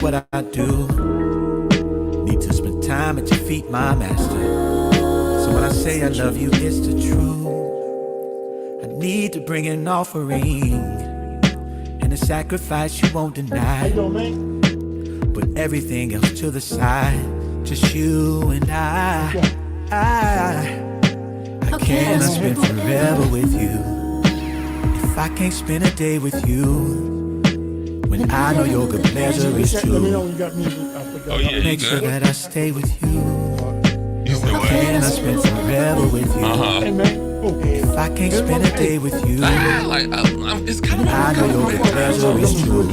what I do. Need to spend time at your feet, my master. So when I say I love you, it's the truth. I need to bring an offering and a sacrifice you won't deny. Put everything else to the side, just you and I cannot spend forever with you if I can't spend a day with you. When I know your good pleasure is true, make sure that I stay with you. I cannot spend forever with you if I can't spend a day with you. It's kind of I know your good pleasure is true,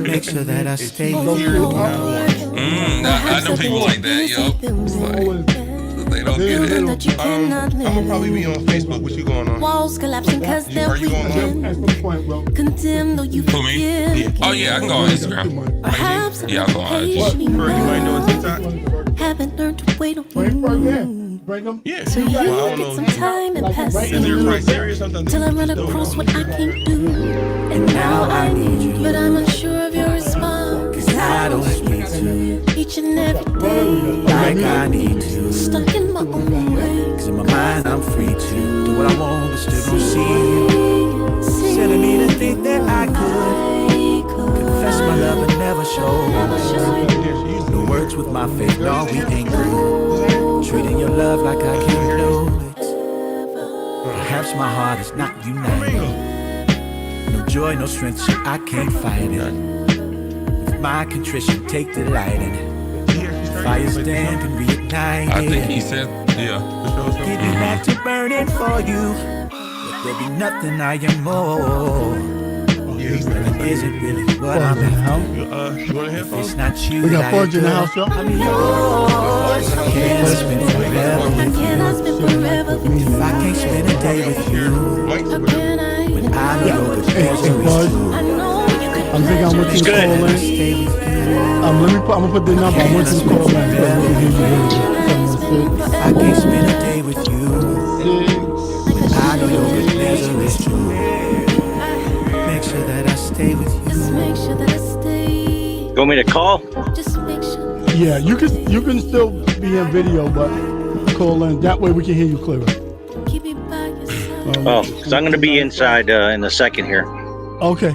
make sure that I stay with you. I know people like that, yo. It's like, they don't get it. I'll probably be on Facebook. What you going on? Walls collapsing cause they're Are you going weakened. Condemned though you Who, me? forgive. Oh, yeah, I can go on Instagram. Perhaps Yeah, I'll go on IG. You might know on TikTok? haven't learned to wait on you. Yeah. So you get some time and pass Is there a criteria or something? till I run across what I can't do. And now I need you, but I'm unsure of your response. Cause I don't speak to Each and every day, like I need to. stuck in my own way. Cause in my mind I'm free to do what I want, but still don't see you. Silly me to think that I could confess my love and never show. The words with my faith, no, we ain't good. Treating your love like I can't do it. Perhaps my heart is not united. No joy, no strength, so I can't fight it. With my contrition, take delight in it. Fire stand and reignite it. I think he said, yeah. Getting back to burning for you. Let there be nothing I am more. That isn't really what I'm after. You want to hear from? It's not you. We got Forge in the house, y'all. I'm yours. I can't spend forever I with you. cannot spend forever with you. If I can't spend a day with you, How can I? when I know the pleasure is true, I know you could. I'm thinking I'm with you call in. stay with you. I'm gonna put the number. I'm with you call in. If I can't spend a day with you, when I know your good pleasure is true, make sure that I stay with you. Just make sure that I stay. You want me to call? Just make sure. Yeah, you can still be in video, but call in. That way we can hear you clearer. Keep me by your side. Oh, because I'm going to be inside in a second here. Okay.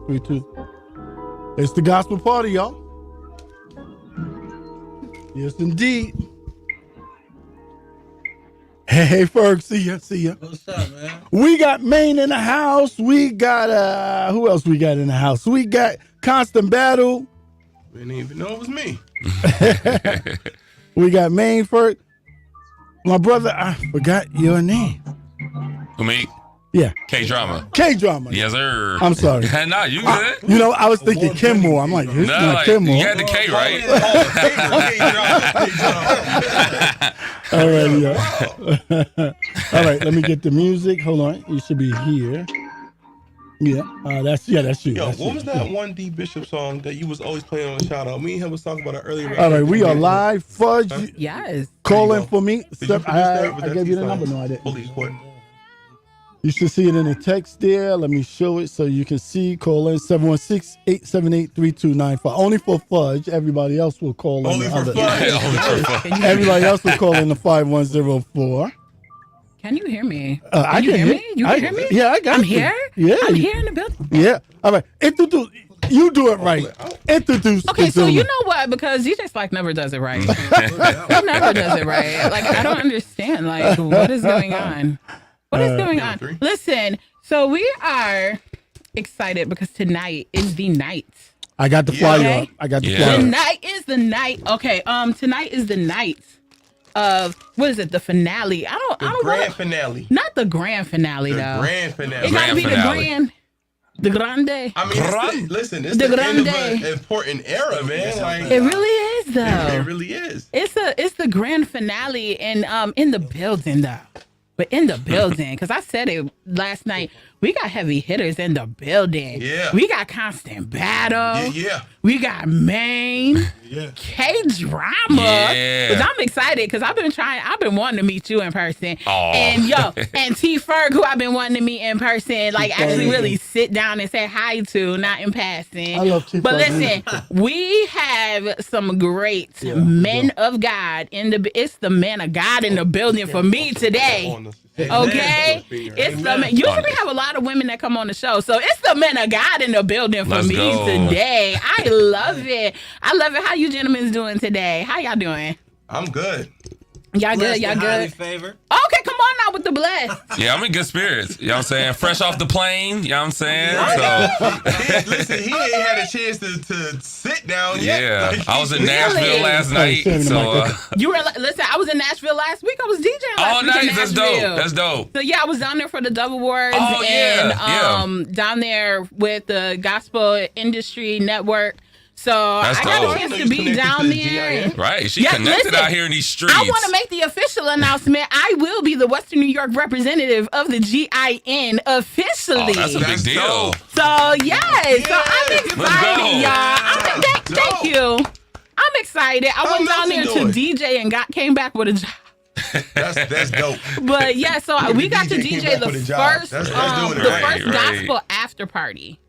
3, 2. It's the gospel party, y'all. Yes, indeed. Hey, Ferg, see ya. What's up, man? We got Maine in the house. We got who else we got in the house? We got Constant Battle. We didn't even know it was me. We got Maine Ferg. My brother, I forgot your name. Who, me? Yeah. K-Drama. K-Drama. Yes, sir. I'm sorry. Nah, you good. You know, I was thinking Kenmore. I'm like, this is Nah, not like, Kenmore. you had the K, right? All right, yeah. All right, let me get the music. Hold on. You should be here. Yeah, that's you. Yo, That's what you. was that one D Bishop song that you was always playing on the shout out? Me and him was talking about it earlier. All right, we are live. Fudge, Yes. call There in you for me. Did you produce that? Was I that gave you the T-Style? number. No, I didn't. Police court. You should see it in the text there. Let me show it so you can see. Call in 716-878-3295. Only for Fudge. Everybody else will call in. Only the for other. fun. Everybody else will call in the 5104. Can you hear me? I you can hear me? You can hear me? Yeah, I got I'm you. here? Yeah. I'm here in the building. Yeah. All right. Introduce. You do it right. Introduce. Okay, so the you Zoom. know what? Because DJ Slack never does it right. He never does it right. Like, I don't understand. Like, what is going on? What is going on? Listen, so we are excited because tonight is the night. I got the flyer Okay. up. I got the Yeah. flyer up. Tonight is the night. Okay, tonight is the night of, what is it? The finale. I don't Grand know. finale. Not the grand finale, The though. grand finale. It gotta be the finale. grand. The grande. I mean, listen, it's The the end of grande. an important era, man. Like, It really is, though. it really is. It's the grand finale and in the building though. But in the building, because I said it last night. We got heavy hitters in the building. Yeah. We got Constant Battle. Yeah. We got Maine. Yeah. K-Drama. Yeah. Because I'm excited because I've been wanting to meet you in person. Aw. And and T Ferg, who I've been wanting to meet in person, like actually really sit down and say hi to, not in passing. I love T But Ferg. listen, we have some great men of God it's the men of God in the building for me today. Okay, it's the men. Usually we have a lot of women that come on the show, so it's the men of God in the building for Let's me go. today. I love it. I love it. How you gentlemen doing today? How y'all doing? I'm good. Y'all good? Y'all good? Okay, come on now with the bless. Yeah, I'm in good spirits. You know what I'm saying? Fresh off the plane. You know what I'm saying? Listen, he ain't had a chance to sit down yet. Yeah. Like, I was in Really? Nashville last night. Hey, So, You were listen. I was in Nashville last week. I was DJing last oh, week in nice. That's Nashville. dope. That's dope. So yeah, I was down there for the Dove Awards Oh, yeah, and down there with the Gospel Industry Network. So That's I got dope. a chance to You be connected down to the there. GIN? Right. She Yeah, connected listen, out here in these streets. I want to make the official announcement. I will be the Western New York representative of the GIN officially. Oh, that's a big That's deal. dope. So yes, so I'm Yes, excited, go. y'all. Thank you. I'm excited. I went down there Milton to DJ and came back with a job. That's dope. But yeah, so we got to DJ came DJ back the with a job. first, That's doing it the right, first right. gospel after party.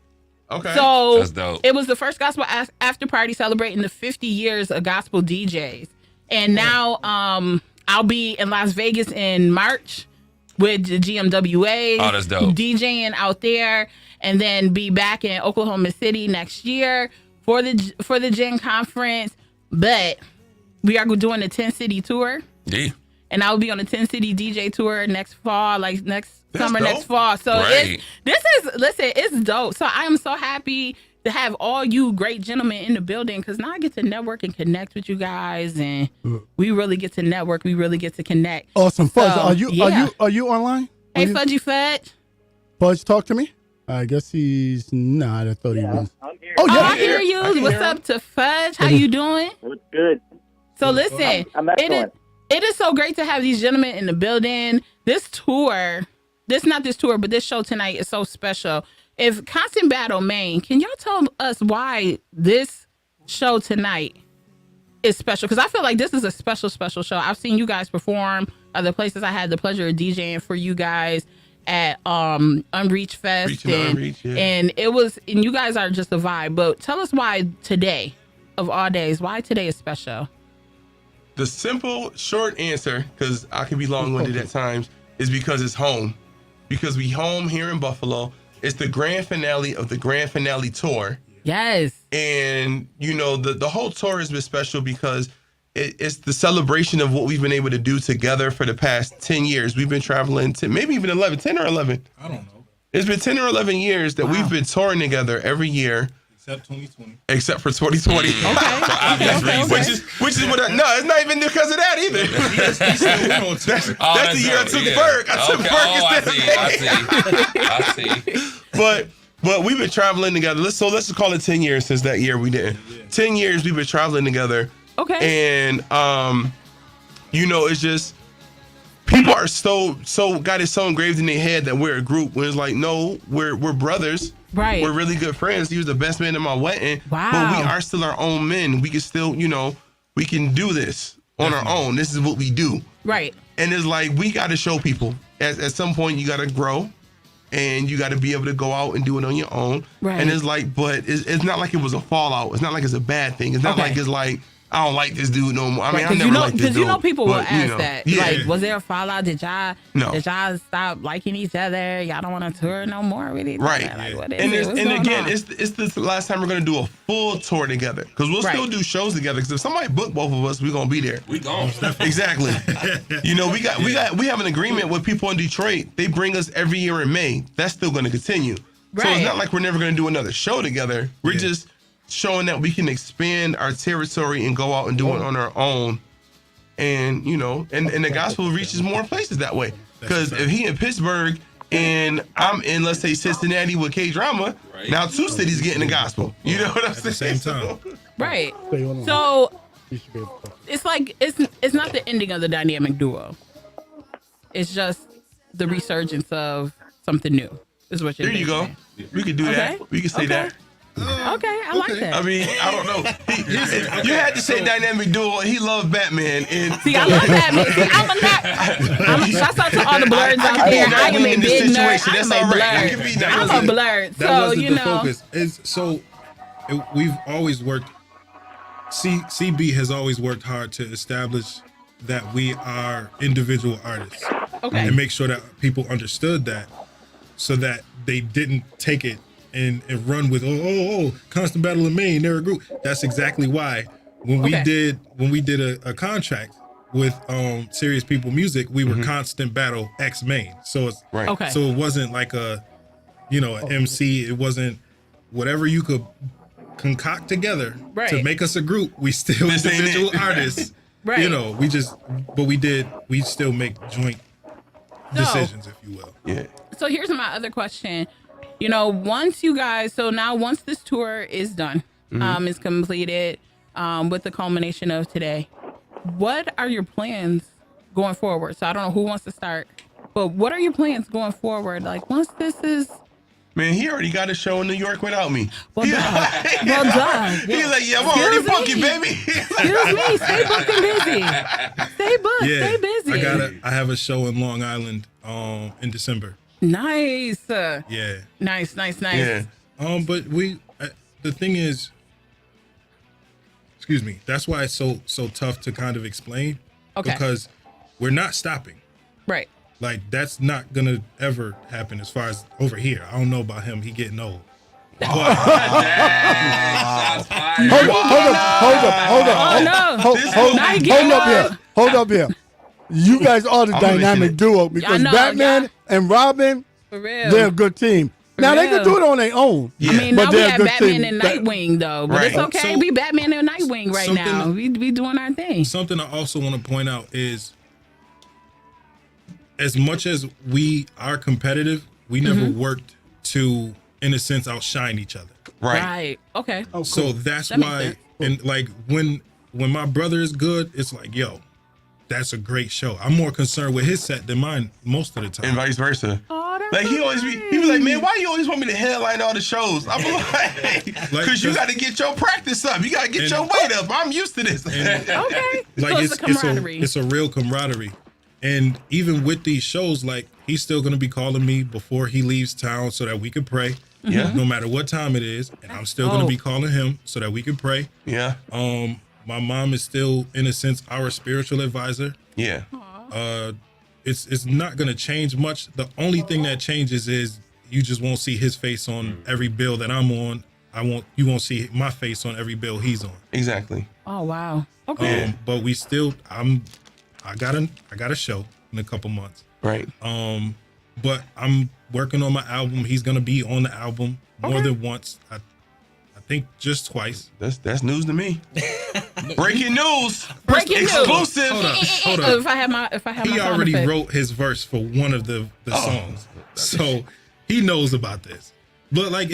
Okay. So That's dope. it was the first gospel after party celebrating the 50 years of gospel DJs. And now I'll be in Las Vegas in March with the GMWA. Oh, that's dope. DJing out there, and then be back in Oklahoma City next year for the Gen Conference. But we are doing a 10-city tour. Yeah. And I will be on a 10-city DJ tour next fall, like next summer, dope. next fall. So Right. it's dope. So I am so happy to have all you great gentlemen in the building because now I get to network and connect with you guys, and we really get to network. We really get to connect. Awesome. Fudge, So, are you online? Hey, Are you- Fudgy Fudge. Fudge, talk to me. I guess he's not. I thought he was. I'm here. Oh, Oh, yeah. I hear you. I can What's hear up to Fudge? How you doing? What's good? So listen, I'm excellent. it is so great to have these gentlemen in the building. This show tonight is so special. If Constant Battle Maine, can y'all tell us why this show tonight is special? Because I feel like this is a special show. I've seen you guys perform other places. I had the pleasure of DJing for you guys at Unreach Fest, Reaching Unreach, yeah. and you guys are just a vibe. But tell us why today, of all days, why today is special. The simple, short answer, because I can be long-winded at times, is because it's home. Because we home here in Buffalo. It's the grand finale of the grand finale tour. Yes. And, you know, the whole tour has been special because it's the celebration of what we've been able to do together for the past 10 years. We've been traveling to maybe even 11, 10 or 11. I don't know. It's been 10 or 11 years that we've been touring together every year. Except 2020. Except for 2020. For obvious reasons. Which is what no, it's not even because of that either. That's the year I took Berg. I took Berg instead of I see. But we've been traveling together. Let's just call it 10 years since that year we did. 10 years we've been traveling together. Okay. And you know, it's just people are so got it so engraved in their head that we're a group when it's like, no, we're brothers. Right. We're really good friends. He was the best man in my wedding. Wow. But we are still our own men. We can still, you know, we can do this on our own. This is what we do. Right. And it's like, we got to show people. At some point, you got to grow. And you got to be able to go out and do it on your own. Right. And it's like, but it's not like it was a fallout. It's not like it's a bad thing. It's not like it's like, I don't like this dude no more. I mean, I never liked this dude. Because you know people will but, you ask know, that. yeah. Like, was there a fallout? Did y'all stop liking each other? Y'all don't want to tour no more with each Right. other? Like, what is And it? it's, What's and going again, on? it's the last time we're gonna do a full tour together because we'll still do shows together. Because if somebody book both of us, we're gonna be there. We gone. Exactly. You know, we have an agreement with people in Detroit. They bring us every year in May. That's still gonna continue. So Right. it's not like we're never gonna do another show together. We're just showing that we can expand our territory and go out and do it on our own. And, you know, and the gospel reaches more places that way. Because if he in Pittsburgh and I'm in, let's say, Cincinnati with K-Drama, now 2 cities getting the gospel. You know what I'm saying? At the same time. Right. Stay on. So You should be able to talk. it's like it's not the ending of the dynamic duo. It's just the resurgence of something new. Is what you're There you go. saying. We could do that. We could say that. Okay, I like that. I mean, I don't know. You had to say dynamic duo. He loved Batman. And See, I love Batman. See, shouts out to all the blurs out there. I am a big nerd. I'm a blur. I'm a blur. That So, wasn't you the know. focus. We've always worked. CB has always worked hard to establish that we are individual artists. Okay. And make sure that people understood that, so that they didn't take it and run with constant battle of Maine, they're a group. That's exactly why when we did a contract with Serious People Music, we were Constant Battle X Maine. So it's so it wasn't like an MC. It wasn't whatever you could concoct together to make us a group. We still individual artists. Right. You know, we still make joint decisions, if you will. Yeah. So here's my other question. You know, once this tour is done, is completed, with the culmination of today, what are your plans going forward? So I don't know who wants to start, but what are your plans going forward? Like once this is... Man, he already got a show in New York without me. Well done. Well done. He's like, yeah, I'm already booking, baby. Excuse me, stay booked and busy. Stay booked, stay busy. I have a show in Long Island in December. Nice. Yeah. Nice. Yeah. But the thing is, excuse me, that's why it's so tough to kind of explain. Okay. Because we're not stopping. Right. Like that's not gonna ever happen as far as over here. I don't know about him. He getting old. But, Hold up here. You guys are the dynamic duo because Batman and Robin, for real, they're a good team. Now they can do it on their own. Yeah. I mean, but now we have Batman team. and Nightwing though, but it's okay. So, we Batman and Nightwing right now. We doing our thing. Something I also want to point out is, as much as we are competitive, we never worked to, in a sense, outshine each other. Right. Okay. Oh, cool. So that's That makes why, sense. and like when my brother is good, it's like, yo, that's a great show. I'm more concerned with his set than mine most of the time. And vice versa. Oh, that's Like he was like, man, why you always want me to headline all the shows? I'm like, because you got to get your practice up. You got to get your weight up. I'm used to this. okay. Like So it's a camaraderie. it's a real camaraderie. And even with these shows, like he's still gonna be calling me before he leaves town so that we can pray. Yeah. No matter what time it is. And I'm still gonna be calling him so that we can pray. Yeah. My mom is still, in a sense, our spiritual advisor. Yeah. It's not gonna change much. The only thing that changes is you just won't see his face on every bill that I'm on. You won't see my face on every bill he's on. Exactly. Oh wow. Okay. But we still I got a show in a couple months. Right. But I'm working on my album. He's gonna be on the album more than once. I think just twice. That's news to me. Breaking news. Breaking news. Exclusive. Hold up. If I have my He sound already effect. wrote his verse for one of the songs, so he knows about this. But like,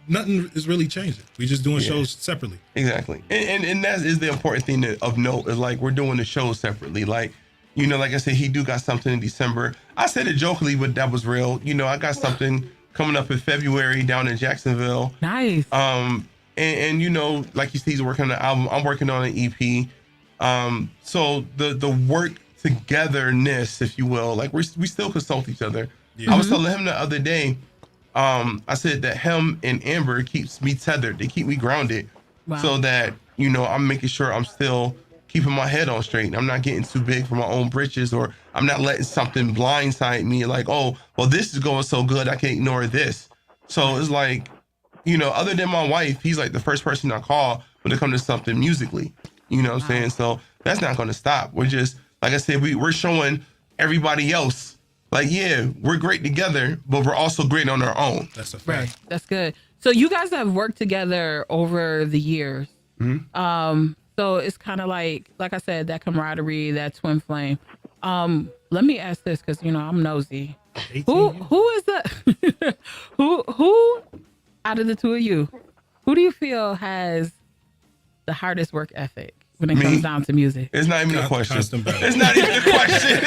nothing is really changing. We just doing shows separately. Exactly. And that is the important thing of note is like we're doing the shows separately. Like, you know, like I said, he got something in December. I said it jokingly, but that was real. You know, I got something coming up in February down in Jacksonville. Nice. And you know, like you see, he's working on an album. I'm working on an EP. So the work togetherness, if you will, like we still consult each other. Yeah. I was telling him the other day, I said that him and Amber keeps me tethered. They keep me grounded. Wow. So that, you know, I'm making sure I'm still keeping my head on straight. I'm not getting too big for my own britches, or I'm not letting something blindside me like, oh, well, this is going so good, I can't ignore this. So it's like, you know, other than my wife, he's like the first person I call when it comes to something musically. You know what I'm saying? So that's not going to stop. We're just, like I said, we're showing everybody else, like, yeah, we're great together, but we're also great on our own. That's a fact. Right. That's good. So you guys have worked together over the years. Mm-hmm. So it's kind of like I said, that camaraderie, that twin flame. Let me ask this, because, you know, I'm nosy. Who is the who out of the two of you, who do you feel has the hardest work ethic? when it comes down to music? It's not even a question. Constant battle. It's not even a question.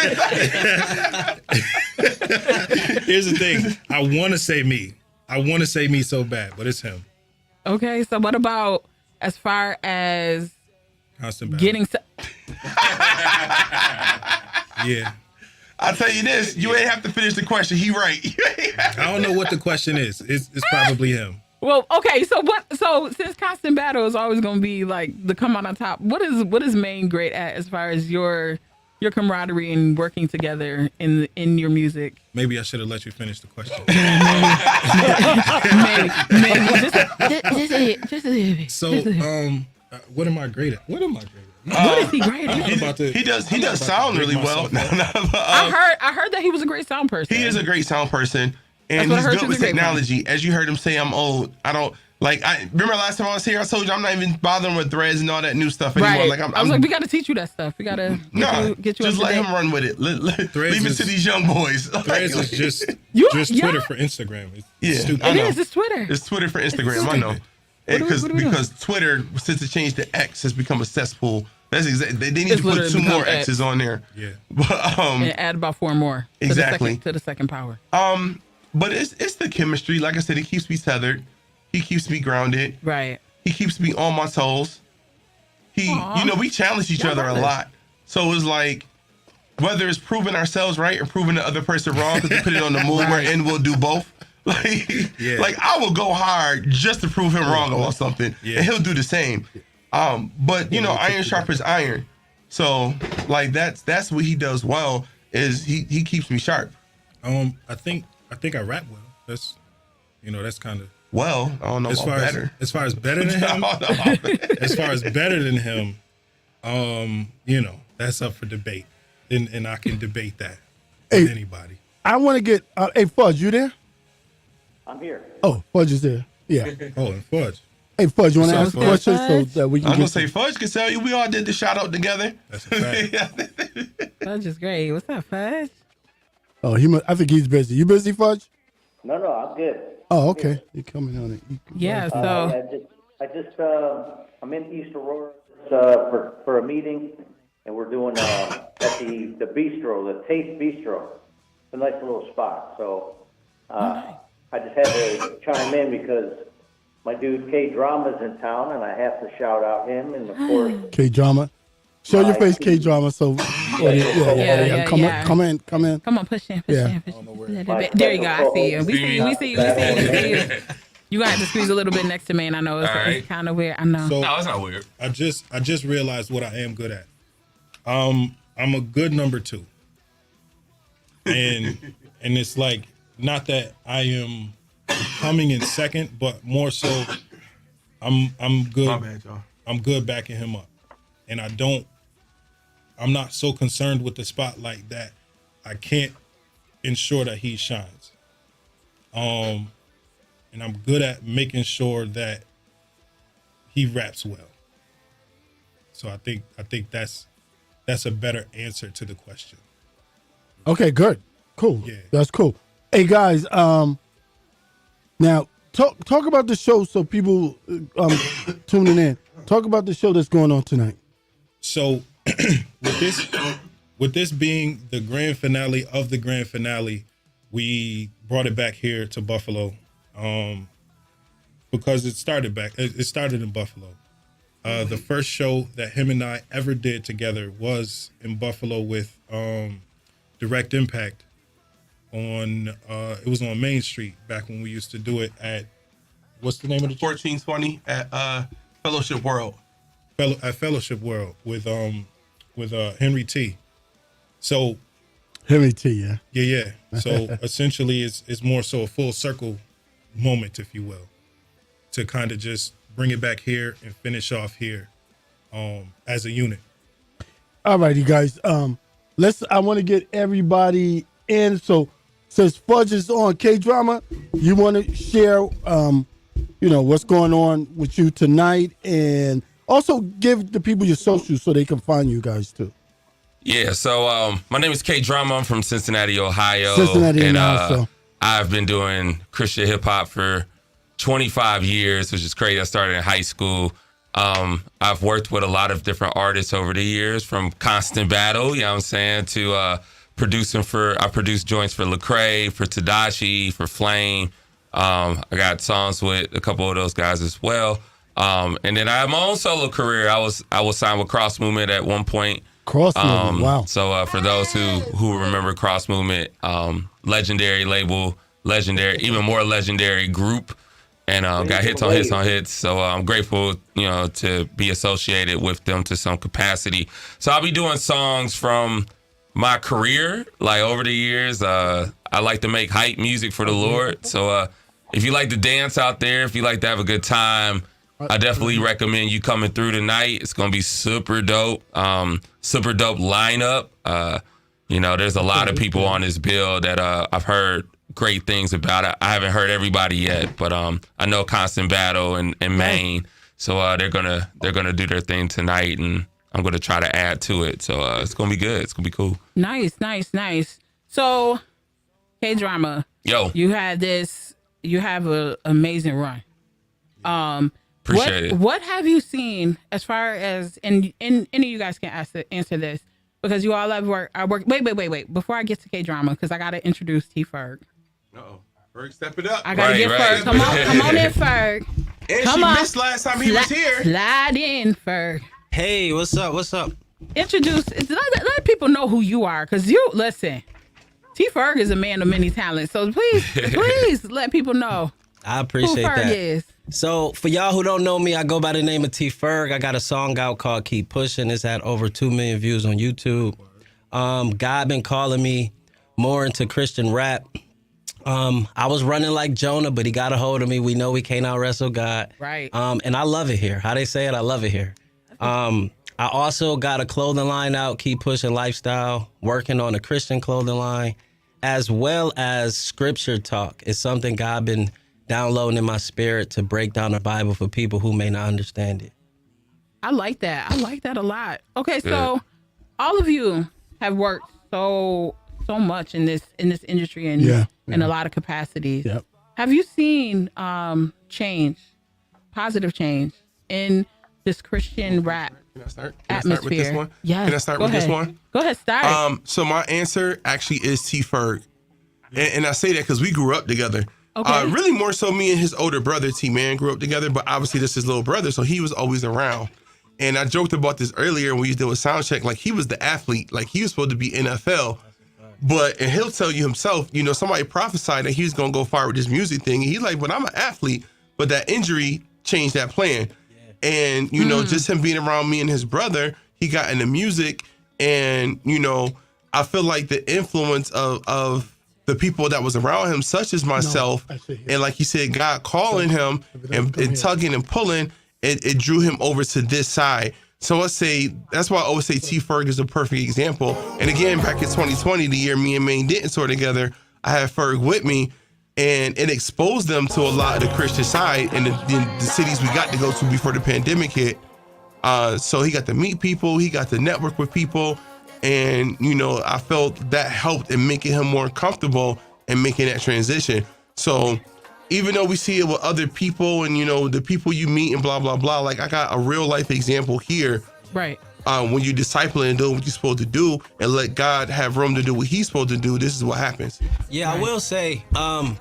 Here's the thing. I want to say me so bad, but it's him. Okay, so what about as far as Constant battle. getting? Yeah. I'll tell you this: you ain't have to finish the question. He right. I don't know what the question is. It's probably him. Well, okay. So what? So since constant battle is always going to be like the come out on top, what is Maine great at as far as your camaraderie and working together in your music? Maybe I should have let you finish the question. Maybe. Just So, what am I great at? What is he great at? He does sound really well. I heard that he was a great sound person. He is a great sound person, and he's good with technology. As you heard him say, I'm old. I don't like. I remember last time I was here. I told you I'm not even bothering with threads and all that new stuff anymore. Right. Like I was like, we got to teach you that stuff. We got to get you. Just let him run with it. Leave it to these young boys. Threads is just Twitter for Instagram. It's stupid. It's Twitter. It's Twitter for Instagram. I know. Because Twitter, since it changed to X, has become a cesspool. That's exactly. They need to put 2 more X's on there. Yeah. But, and add about 4 more. Exactly. To the second power. But it's the chemistry. Like I said, it keeps me tethered. He keeps me grounded. Right. He keeps me on my toes. We challenge each other a lot. So it's like, whether it's proving ourselves right or proving the other person wrong, because depending on the mood we're in, we'll do both. Like I will go hard just to prove him wrong about something, and he'll do the same. But iron sharpens iron. So like that's what he does well, is he keeps me sharp. I think I rap well. That's kind of well. I don't know as about far better. As far as better than him. As far as better than him, that's up for debate, and I can debate that with anybody. I want to get. Hey, Fudge, you there? I'm here. Oh, Fudge is there. Yeah. Oh, and Fudge. Hey, Fudge, you want to ask a question so that we can? I'm gonna say Fudge can tell you. We all did the shout out together. That's a fact. Fudge is great. What's up, Fudge? Oh, I think he's busy. You busy, Fudge? No, I'm good. Oh, okay. You're coming on it. Yeah. So I'm in East Aurora for a meeting, and we're doing at the bistro, the Taste Bistro. It's a nice little spot. So I just had to chime in because my dude K Drama's in town, and I have to shout out him, and of course K Drama. Show your face, K Drama. So yeah. Come in. Come on, push in. There you go. I see you. We see you. You got to squeeze a little bit next to me, and I know it's kind of weird. I know. So, no, it's not weird. I just realized what I am good at. I'm a good number 2, and it's like, not that I am coming in second, but more so, I'm good. My bad, y'all. I'm good backing him up, and I'm not so concerned with the spotlight that I can't ensure that he shines. And I'm good at making sure that he raps well. So I think that's a better answer to the question. Okay, good, cool. Yeah. That's cool. Hey guys, now talk about the show so people tuning in. Talk about the show that's going on tonight. So with this being the grand finale of the grand finale, we brought it back here to Buffalo, because it started in Buffalo. The first show that him and I ever did together was in Buffalo with Direct Impact it was on Main Street back when we used to do it at, what's the name of the church? 1420 at Fellowship World. At Fellowship World with Henry T. So Henry T, yeah. So essentially it's more so a full circle moment, if you will, to kind of just bring it back here and finish off here as a unit. All right, you guys. I want to get everybody in. So since Fudge is on K Drama, you want to share what's going on with you tonight, and also give the people your socials so they can find you guys too. Yeah, so my name is K Drama. I'm from Cincinnati, Ohio. So I've been doing Christian hip hop for 25 years, which is crazy. I started in high school. I've worked with a lot of different artists over the years, from Constant Battle, you know what I'm saying, to I produced joints for Lecrae, for Tadashi, for Flame. I got songs with a couple of those guys as well. And then I have my own solo career. I was signed with Cross Movement at one point. Cross Movement, wow. So for those who remember Cross Movement, legendary label, legendary, even more legendary group, and got hits on hits on hits. So I'm grateful, to be associated with them to some capacity. So I'll be doing songs from my career, like over the years. I like to make hype music for the Lord. So if you like to dance out there, if you like to have a good time, I definitely recommend you coming through tonight. It's gonna be super dope lineup. There's a lot of people on this bill that I've heard great things about. I haven't heard everybody yet, but I know Constant Battle and Maine. So they're gonna do their thing tonight, and I'm gonna try to add to it. So it's gonna be good. It's gonna be cool. Nice. So, K-Drama. Yo, you have an amazing run. Appreciate it. What have you seen as far as, and any of you guys can answer this, because you all have work. Wait. Before I get to K-Drama, because I got to introduce T-Ferg. Uh-oh. Ferg, step it up. I got to get Ferg. Come on in, Ferg. And she missed last time he was here. Slide in, Ferg. Hey, what's up? Let people know who you are, because listen, T-Ferg is a man of many talents. So please let people know. I appreciate who Ferg that. is. So for y'all who don't know me, I go by the name of T-Ferg. I got a song out called Keep Pushing. It's had over 2 million views on YouTube. God been calling me more into Christian rap. I was running like Jonah, but he got a hold of me. We know we can't out wrestle God. Right. And I love it here. How they say it, I love it here. I also got a clothing line out, Keep Pushing Lifestyle, working on a Christian clothing line, as well as scripture talk. It's something God been downloading in my spirit to break down the Bible for people who may not understand it. I like that. I like that a lot. Okay, so all of you have worked so much in this industry and in a lot of capacities. Yep. Have you seen positive change in this Christian rap atmosphere? Can I start with this one? Yes. Can I start with this one? Go ahead, start. So my answer actually is T-Ferg. And I say that because we grew up together. Okay. Really more so me and his older brother, T-Man, grew up together, but obviously this is his little brother, so he was always around. And I joked about this earlier when we did with Soundcheck, like he was the athlete, like he was supposed to be NFL. And he'll tell you himself, somebody prophesied that he was going to go far with this music thing. And he's like, but I'm an athlete, but that injury changed that plan. And, just him being around me and his brother, he got into music. And, I feel like the influence of the people that was around him, such as myself, and like he said, God calling him and tugging and pulling, it drew him over to this side. So that's why I always say T-Ferg is a perfect example. And again, back in 2020, the year me and Maine didn't tour together, I had Ferg with me, and it exposed them to a lot of the Christian side in the cities we got to go to before the pandemic hit. So he got to meet people, he got to network with people, and I felt that helped in making him more comfortable and making that transition. So even though we see it with other people and the people you meet and blah blah blah, like I got a real life example here. Right. When you discipling and doing what you're supposed to do and let God have room to do what he's supposed to do, this is what happens. Yeah, I will say,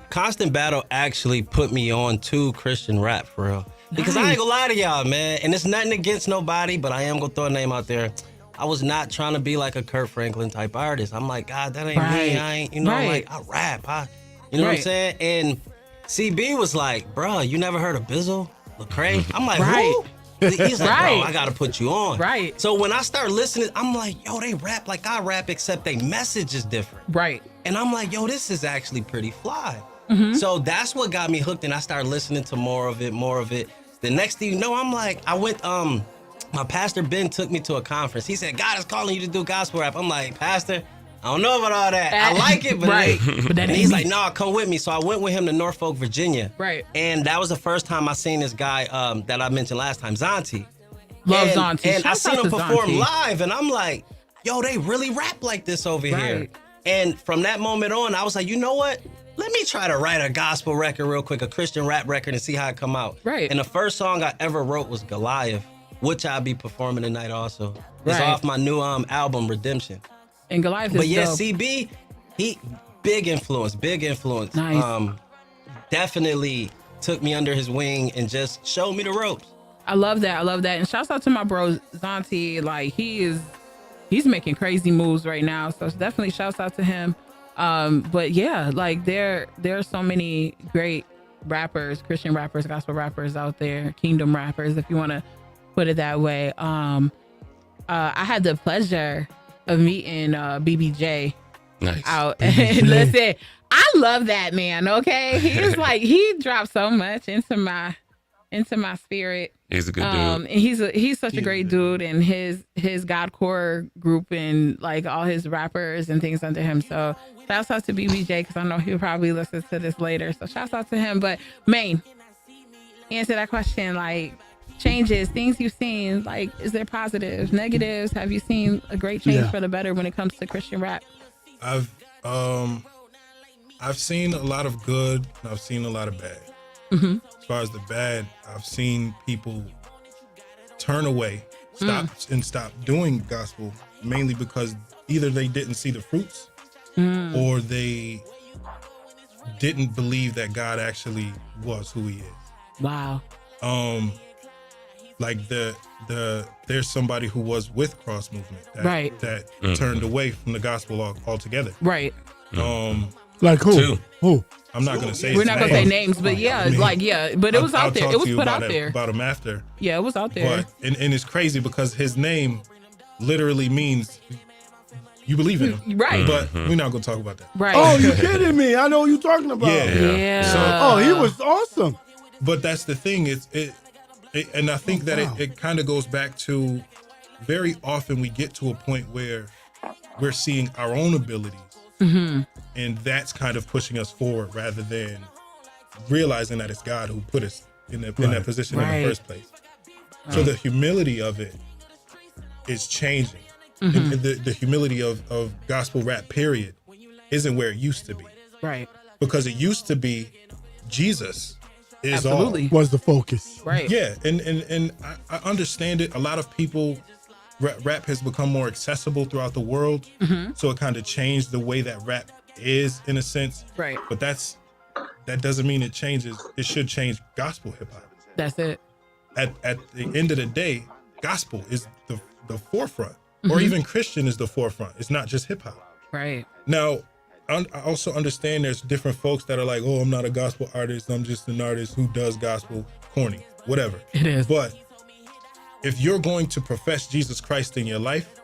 Constant Battle actually put me on to Christian rap for real. Because I ain't gonna lie to y'all, man, and it's nothing against nobody, but I am gonna throw a name out there. I was not trying to be like a Kurt Franklin type artist. I'm like, God, that ain't me. I ain't, like I rap. You know what I'm saying? And CB was like, bro, you never heard of Bizzle, Lecrae? I'm like, who? He's like, bro, I gotta put you on. Right. So when I start listening, I'm like, yo, they rap like I rap, except they message is different. Right. And I'm like, yo, this is actually pretty fly. Mm-hmm. So that's what got me hooked, and I started listening to more of it. The next thing you know, I'm like, I went, my pastor Ben took me to a conference. He said, God is calling you to do gospel rap. I'm like, Pastor, I don't know about all that. I like it, but right. And he's like, no, come with me. So I went with him to Norfolk, Virginia. Right. And that was the first time I seen this guy that I mentioned last time, Zonti. Love Zonti. And I seen him perform live, and I'm like, yo, they really rap like this over here. And from that moment on, I was like, you know what? let me try to write a gospel record real quick, a Christian rap record, and see how it come out. Right. And the first song I ever wrote was Goliath, which I'll be performing tonight also. It's Right. off my new album, Redemption. And Goliath is But yeah, dope. CB, he big influence. Nice. Definitely took me under his wing and just showed me the ropes. I love that. And shouts out to my bro Zanti. Like he's making crazy moves right now. So definitely shouts out to him. But yeah, like there are so many great rappers, Christian rappers, gospel rappers out there, kingdom rappers, if you want to put it that way. I had the pleasure of meeting BBJ Nice. out. And listen, I love that man. Okay, he dropped so much into my spirit. He's a good dude. And he's such a great dude, and his Godcore group and like all his rappers and things under him. So shouts out to BBJ, because I know he'll probably listen to this later. So shouts out to him. But Maine, answer that question. Like changes, things you've seen. Like, is there positives, negatives? Have you seen a great change for the better when it comes to Christian rap? I've seen a lot of good and I've seen a lot of bad. Mm-hmm. As far as the bad, I've seen people turn away, stop doing gospel, mainly because either they didn't see the fruits or they didn't believe that God actually was who he is. Wow. Like there's somebody who was with Cross Movement that turned away from the gospel altogether. Right. Like who? Two. Who? I'm not gonna say. We're not gonna say names, but but it was out there. It was put out there. About him after. Yeah, it was out there. But and it's crazy because his name literally means you believe in him. Right. But we're not gonna talk about that. Right. Oh, you kidding me? I know what you're talking about. Yeah. Oh, he was awesome. But that's the thing. And I think that it kind of goes back to very often we get to a point where we're seeing our own abilities. Mm-hmm. And that's kind of pushing us forward rather than realizing that it's God who put us in that position in the first place. So the humility of it is changing. Mm-hmm. And the humility of gospel rap, period, isn't where it used to be. Right. Because it used to be Jesus is Absolutely. Was the focus. Right. yeah, and I understand it. A lot of people, rap has become more accessible throughout the world, so it kind of changed the way that rap is in a sense. Right. But that doesn't mean it changes. It should change gospel hip hop. That's it. At the end of the day, gospel is the forefront, or even Christian is the forefront. It's not just hip hop. Right. Now, I also understand there's different folks that are like, oh, I'm not a gospel artist. I'm just an artist who does gospel, corny, whatever. It is. But if you're going to profess Jesus Christ in your life,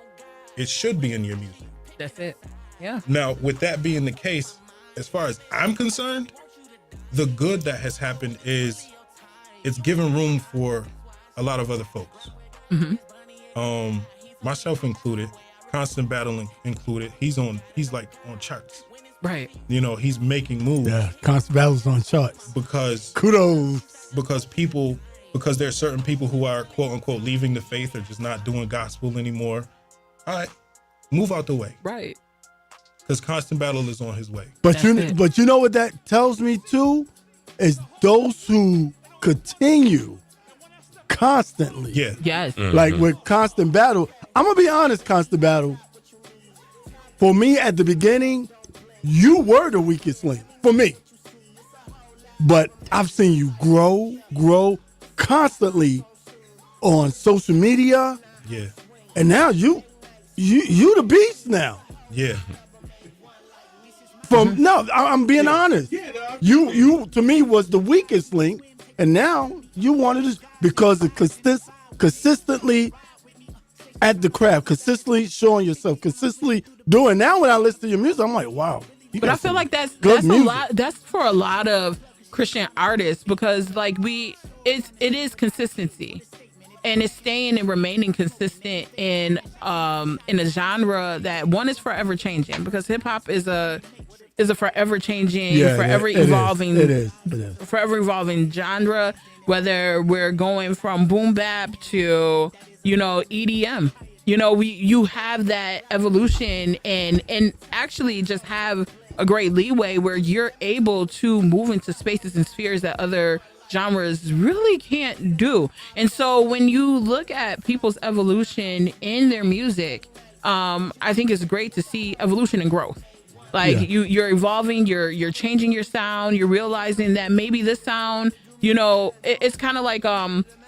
it should be in your music. That's it. Yeah. Now, with that being the case, as far as I'm concerned, the good that has happened is it's given room for a lot of other folks. Myself included, Constant Battle included. He's like on charts. Right. You know, he's making moves. Yeah, Constant Battle's on charts. Because Kudos. Because there's certain people who are quote unquote leaving the faith or just not doing gospel anymore. All right, move out the way. Right. Because Constant Battle is on his way. But you know what that tells me too? Is those who continue constantly. Yeah. Yes. Like with Constant Battle, I'm gonna be honest, Constant Battle. For me at the beginning, you were the weakest link for me. But I've seen you grow constantly on social media. Yeah. And now you the beast now. Yeah. I'm being honest. You to me was the weakest link, and now you wanted to because of consistently at the craft, consistently showing yourself, consistently doing. Now when I listen to your music, I'm like, wow. But I feel like that's music. a lot. That's for a lot of Christian artists because like it is consistency. And it's staying and remaining consistent in a genre that one is forever changing because hip hop is a forever changing, forever evolving. It is. Forever evolving genre. Whether we're going from boom bap to EDM, you have that evolution and actually just have a great leeway where you're able to move into spaces and spheres that other genres really can't do. And so when you look at people's evolution in their music, I think it's great to see evolution and growth. Like you're evolving, you're changing your sound, you're realizing that maybe this sound, it's kind of like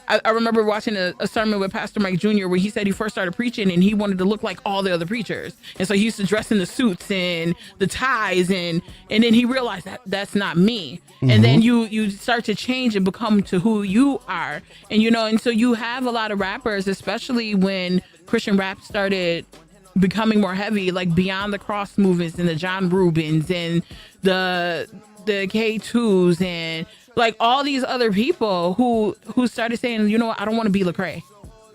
I remember watching a sermon with Pastor Mike Jr. where he said he first started preaching and he wanted to look like all the other preachers. And so he used to dress in the suits and the ties and then he realized that that's not me. Mm-hmm. And then you start to change and become to who you are. And, and so you have a lot of rappers, especially when Christian rap started becoming more heavy, like Beyond the Cross movements and the John Rubens and the K2s and like all these other people who started saying, I don't want to be Lecrae.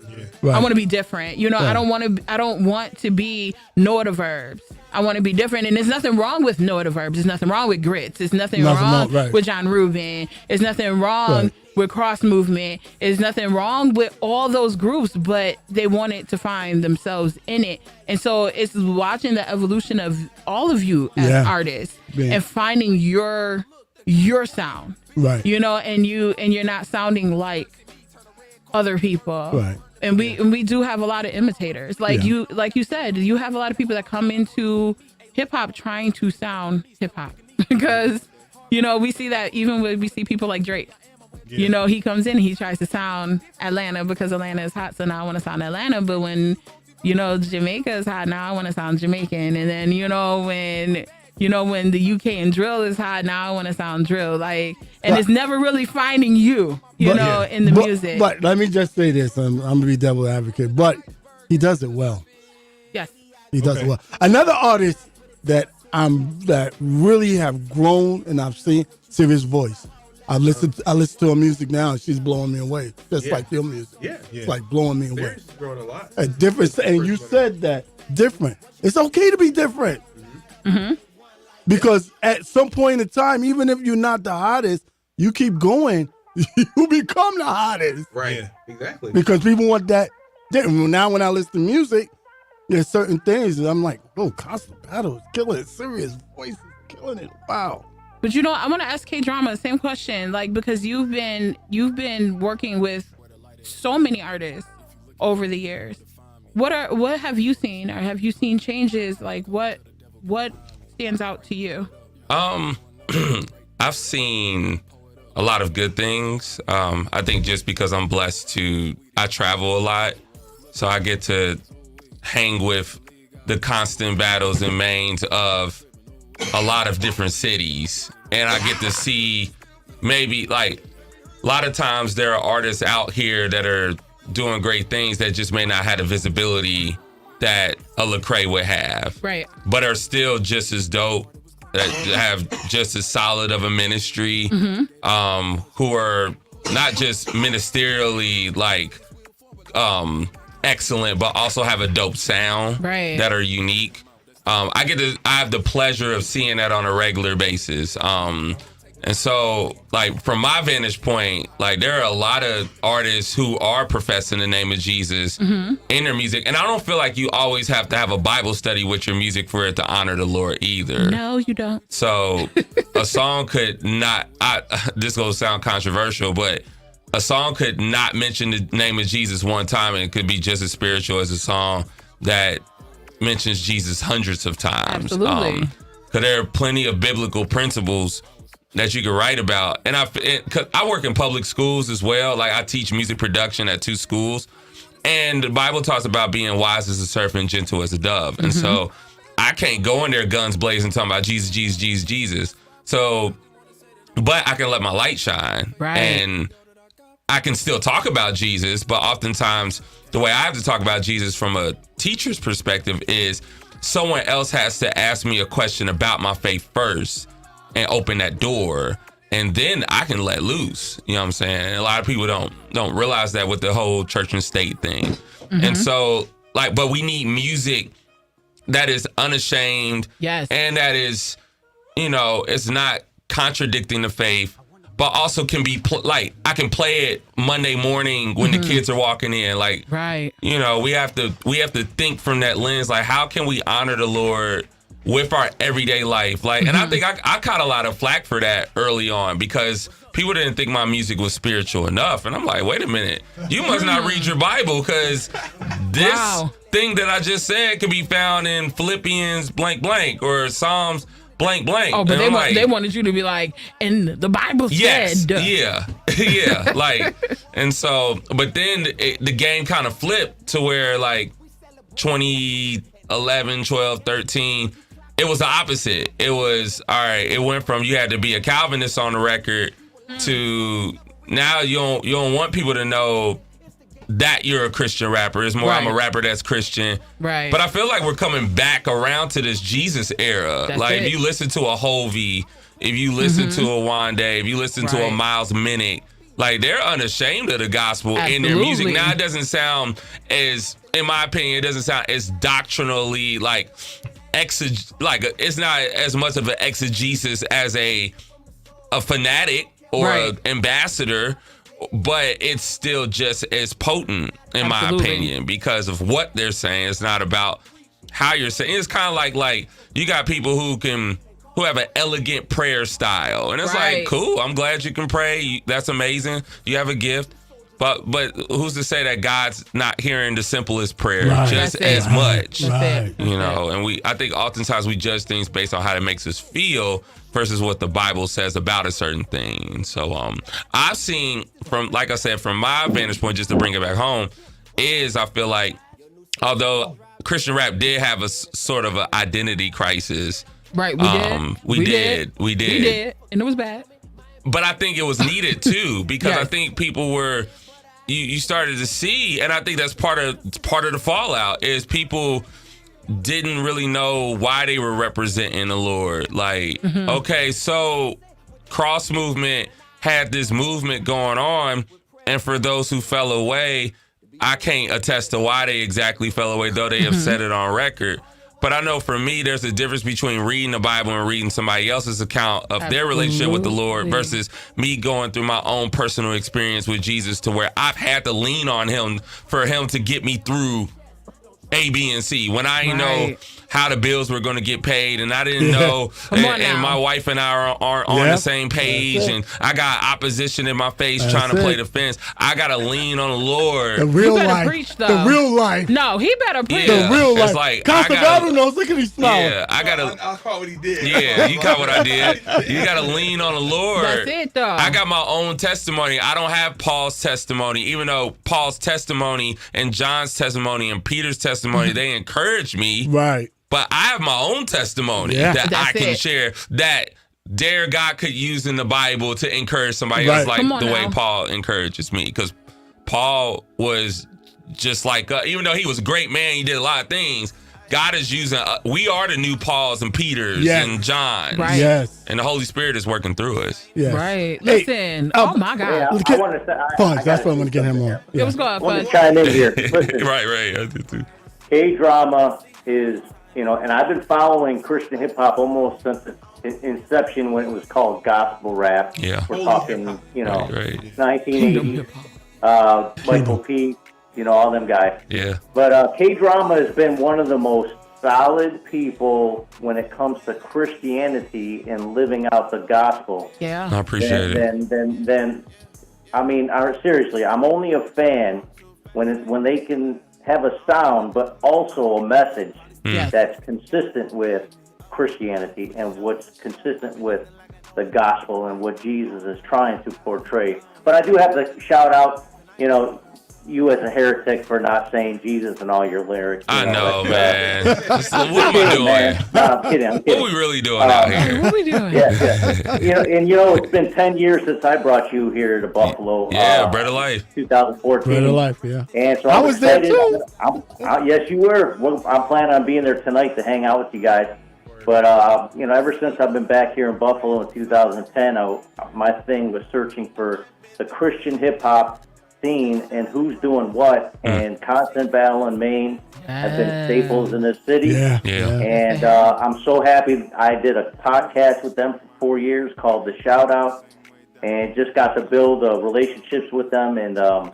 Yeah. Right. I want to be different. Right. I don't want to be Noah Verbs. I want to be different. And there's nothing wrong with Noah Verbs. There's nothing wrong with Grits. There's nothing wrong with John Rubin. There's nothing wrong with Cross Movement. There's nothing wrong with all those groups, but they wanted to find themselves in it. And so it's watching the evolution of all of you as artists and finding your sound. Right. And you're not sounding like other people. Right. And we do have a lot of imitators. Like you said, you have a lot of people that come into hip hop trying to sound hip hop because we see that even when we see people like Drake. Yeah. He comes in and he tries to sound Atlanta because Atlanta is hot, so now I want to sound Atlanta. But when Jamaica is hot, now I want to sound Jamaican. And then when the UK and drill is hot, now I want to sound drill. Like, and it's never really finding you in the music. But let me just say this: I'm gonna be devil advocate, but he does it well. Yes, he does it well. Another artist that really have grown and I've seen Serious Voice. I listen to her music now, and she's blowing me away. Just like your music. Yeah. It's like blowing me away. She's growing a lot. A different, and you said that different. It's okay to be different. Mm-hmm. Because at some point in time, even if you're not the hottest, you keep going, you become the hottest. Right. Yeah, exactly. Because people want that. Now when I listen to music, there's certain things that I'm like, oh, Constant Battle is killing it. Serious Voice is killing it. Wow. But I want to ask K-Drama the same question, like, because you've been working with so many artists over the years. What have you seen, or have you seen changes? Like, what stands out to you? I've seen a lot of good things. I think just because I'm blessed I travel a lot, so I get to hang with the Constant Battles and Mains of a lot of different cities, and I get to see maybe like a lot of times there are artists out here that are doing great things that just may not have the visibility that a Lecrae would have, right? But are still just as dope, that have just as solid of a ministry, who are not just ministerially like excellent, but also have a dope sound, right? That are unique. I have the pleasure of seeing that on a regular basis. And so, like, from my vantage point, like, there are a lot of artists who are professing the name of Jesus in their music. And I don't feel like you always have to have a Bible study with your music for it to honor the Lord either. No, you don't. So a song could not, this will sound controversial, but a song could not mention the name of Jesus one time and it could be just as spiritual as a song that mentions Jesus hundreds of times. Absolutely. Because there are plenty of biblical principles that you can write about. And I work in public schools as well. Like, I teach music production at 2 schools. And the Bible talks about being wise as a serpent, gentle as a dove. And so I can't go in there guns blazing talking about Jesus, Jesus, Jesus, Jesus. So, but I can let my light shine. Right. And I can still talk about Jesus, but oftentimes the way I have to talk about Jesus from a teacher's perspective is someone else has to ask me a question about my faith first and open that door, and then I can let loose. You know what I'm saying? And a lot of people don't realize that with the whole church and state thing. And so, like, but we need music that is unashamed. Yes. And that is, it's not contradicting the faith, but also can be like, I can play it Monday morning when the kids are walking in. Like, right. We have to think from that lens. Like, how can we honor the Lord with our everyday life. Like, and I think I caught a lot of flack for that early on because people didn't think my music was spiritual enough. And I'm like, wait a minute, you must not read your Bible, because this thing that I just said could be found in Philippians blank blank or Psalms blank blank. Oh, but they wanted you to be like, and the Bible said. Yeah. Like, and so, but then the game kind of flipped to where like 2011, 12, 13, it was the opposite. It was, all right, it went from you had to be a Calvinist on the record to now you don't want people to know that you're a Christian rapper. It's more, I'm a rapper that's Christian. Right. But I feel like we're coming back around to this Jesus era. That's like, it. if you listen to a Hovey, if you listen to a Wande, if you listen to a Miles Minnick, like, they're unashamed of the gospel in their music. Now, it doesn't sound as, in my opinion, it doesn't sound as doctrinally like it's not as much of an exegesis as a fanatic or an ambassador, but it's still just as potent in my opinion because of what they're saying. It's not about how you're saying. It's kind of like you got people who have an elegant prayer style, and it's like, cool, I'm glad you can pray. That's amazing. You have a gift. But who's to say that God's not hearing the simplest prayer just as much? You know, and I think oftentimes we judge things based on how it makes us feel versus what the Bible says about a certain thing. So I've seen, from, like I said, from my vantage point, just to bring it back home, is I feel like although Christian rap did have a sort of an identity crisis. Right, we did. And it was bad. But I think it was needed too, because I think people were, you started to see, and I think that's part of the fallout, is people didn't really know why they were representing the Lord. Like, okay, so cross movement had this movement going on, and for those who fell away, I can't attest to why they exactly fell away, though they have said it on record. But I know for me, there's a difference between reading the Bible and reading somebody else's account of their relationship with the Lord versus me going through my own personal experience with Jesus, to where I've had to lean on him for him to get me through A, B, and C. When I didn't know how the bills were going to get paid, and I didn't know, and my wife and I aren't on the same page, and I got opposition in my face trying to play the fence. I got to lean on the Lord. The real you better life. Preach, though. The real life. No, he better preach. The real life. It's like, Constable knows. Look at his smile. Yeah, I caught what he did. Yeah, you caught what I did. You got to lean on the Lord. That's it, though. I got my own testimony. I don't have Paul's testimony, even though Paul's testimony and John's testimony and Peter's testimony, they encourage me. Right. But I have my own testimony that I can share that God could use in the Bible to encourage somebody else, like the way Paul encourages me. Because Paul was just like, even though he was a great man, he did a lot of things, God is using, we are the new Pauls and Peters and Johns. Right. Yes. And the Holy Spirit is working through us. Yes. Right. Listen, oh my God. I want to say, Fudge, that's what I'm going to get him on. Yeah. What's going on, I want Fudge? to chime in here. Listen, Right. I did too. K-drama is, and I've been following Christian hip hop almost since its inception, when it was called gospel rap. Yeah. We're talking, 1980, Michael P, all them guys. Yeah. But K-drama has been one of the most solid people when it comes to Christianity and living out the gospel. Yeah. I appreciate it. Then, seriously, I'm only a fan when they can have a sound, but also a message that's consistent with Christianity and what's consistent with the gospel and what Jesus is trying to portray. But I do have to shout out, you as a heretic for not saying Jesus in all your lyrics. I know, man. What am I doing? Man. No, I'm kidding. What are we really doing out here? What are we doing? Yeah. It's been 10 years since I brought you here to Buffalo. Yeah, Bread of Life. 2014. Bread of Life, yeah. And so I I'm was there excited. too. Yes, you were. Well, I'm planning on being there tonight to hang out with you guys. But, ever since I've been back here in Buffalo in 2010, my thing was searching for the Christian hip-hop scene and who's doing what, and Constant Battle in Maine have been staples in this city. Yeah. And I'm so happy. I did a podcast with them for 4 years called The Shout Out, and just got to build relationships with them. And I'm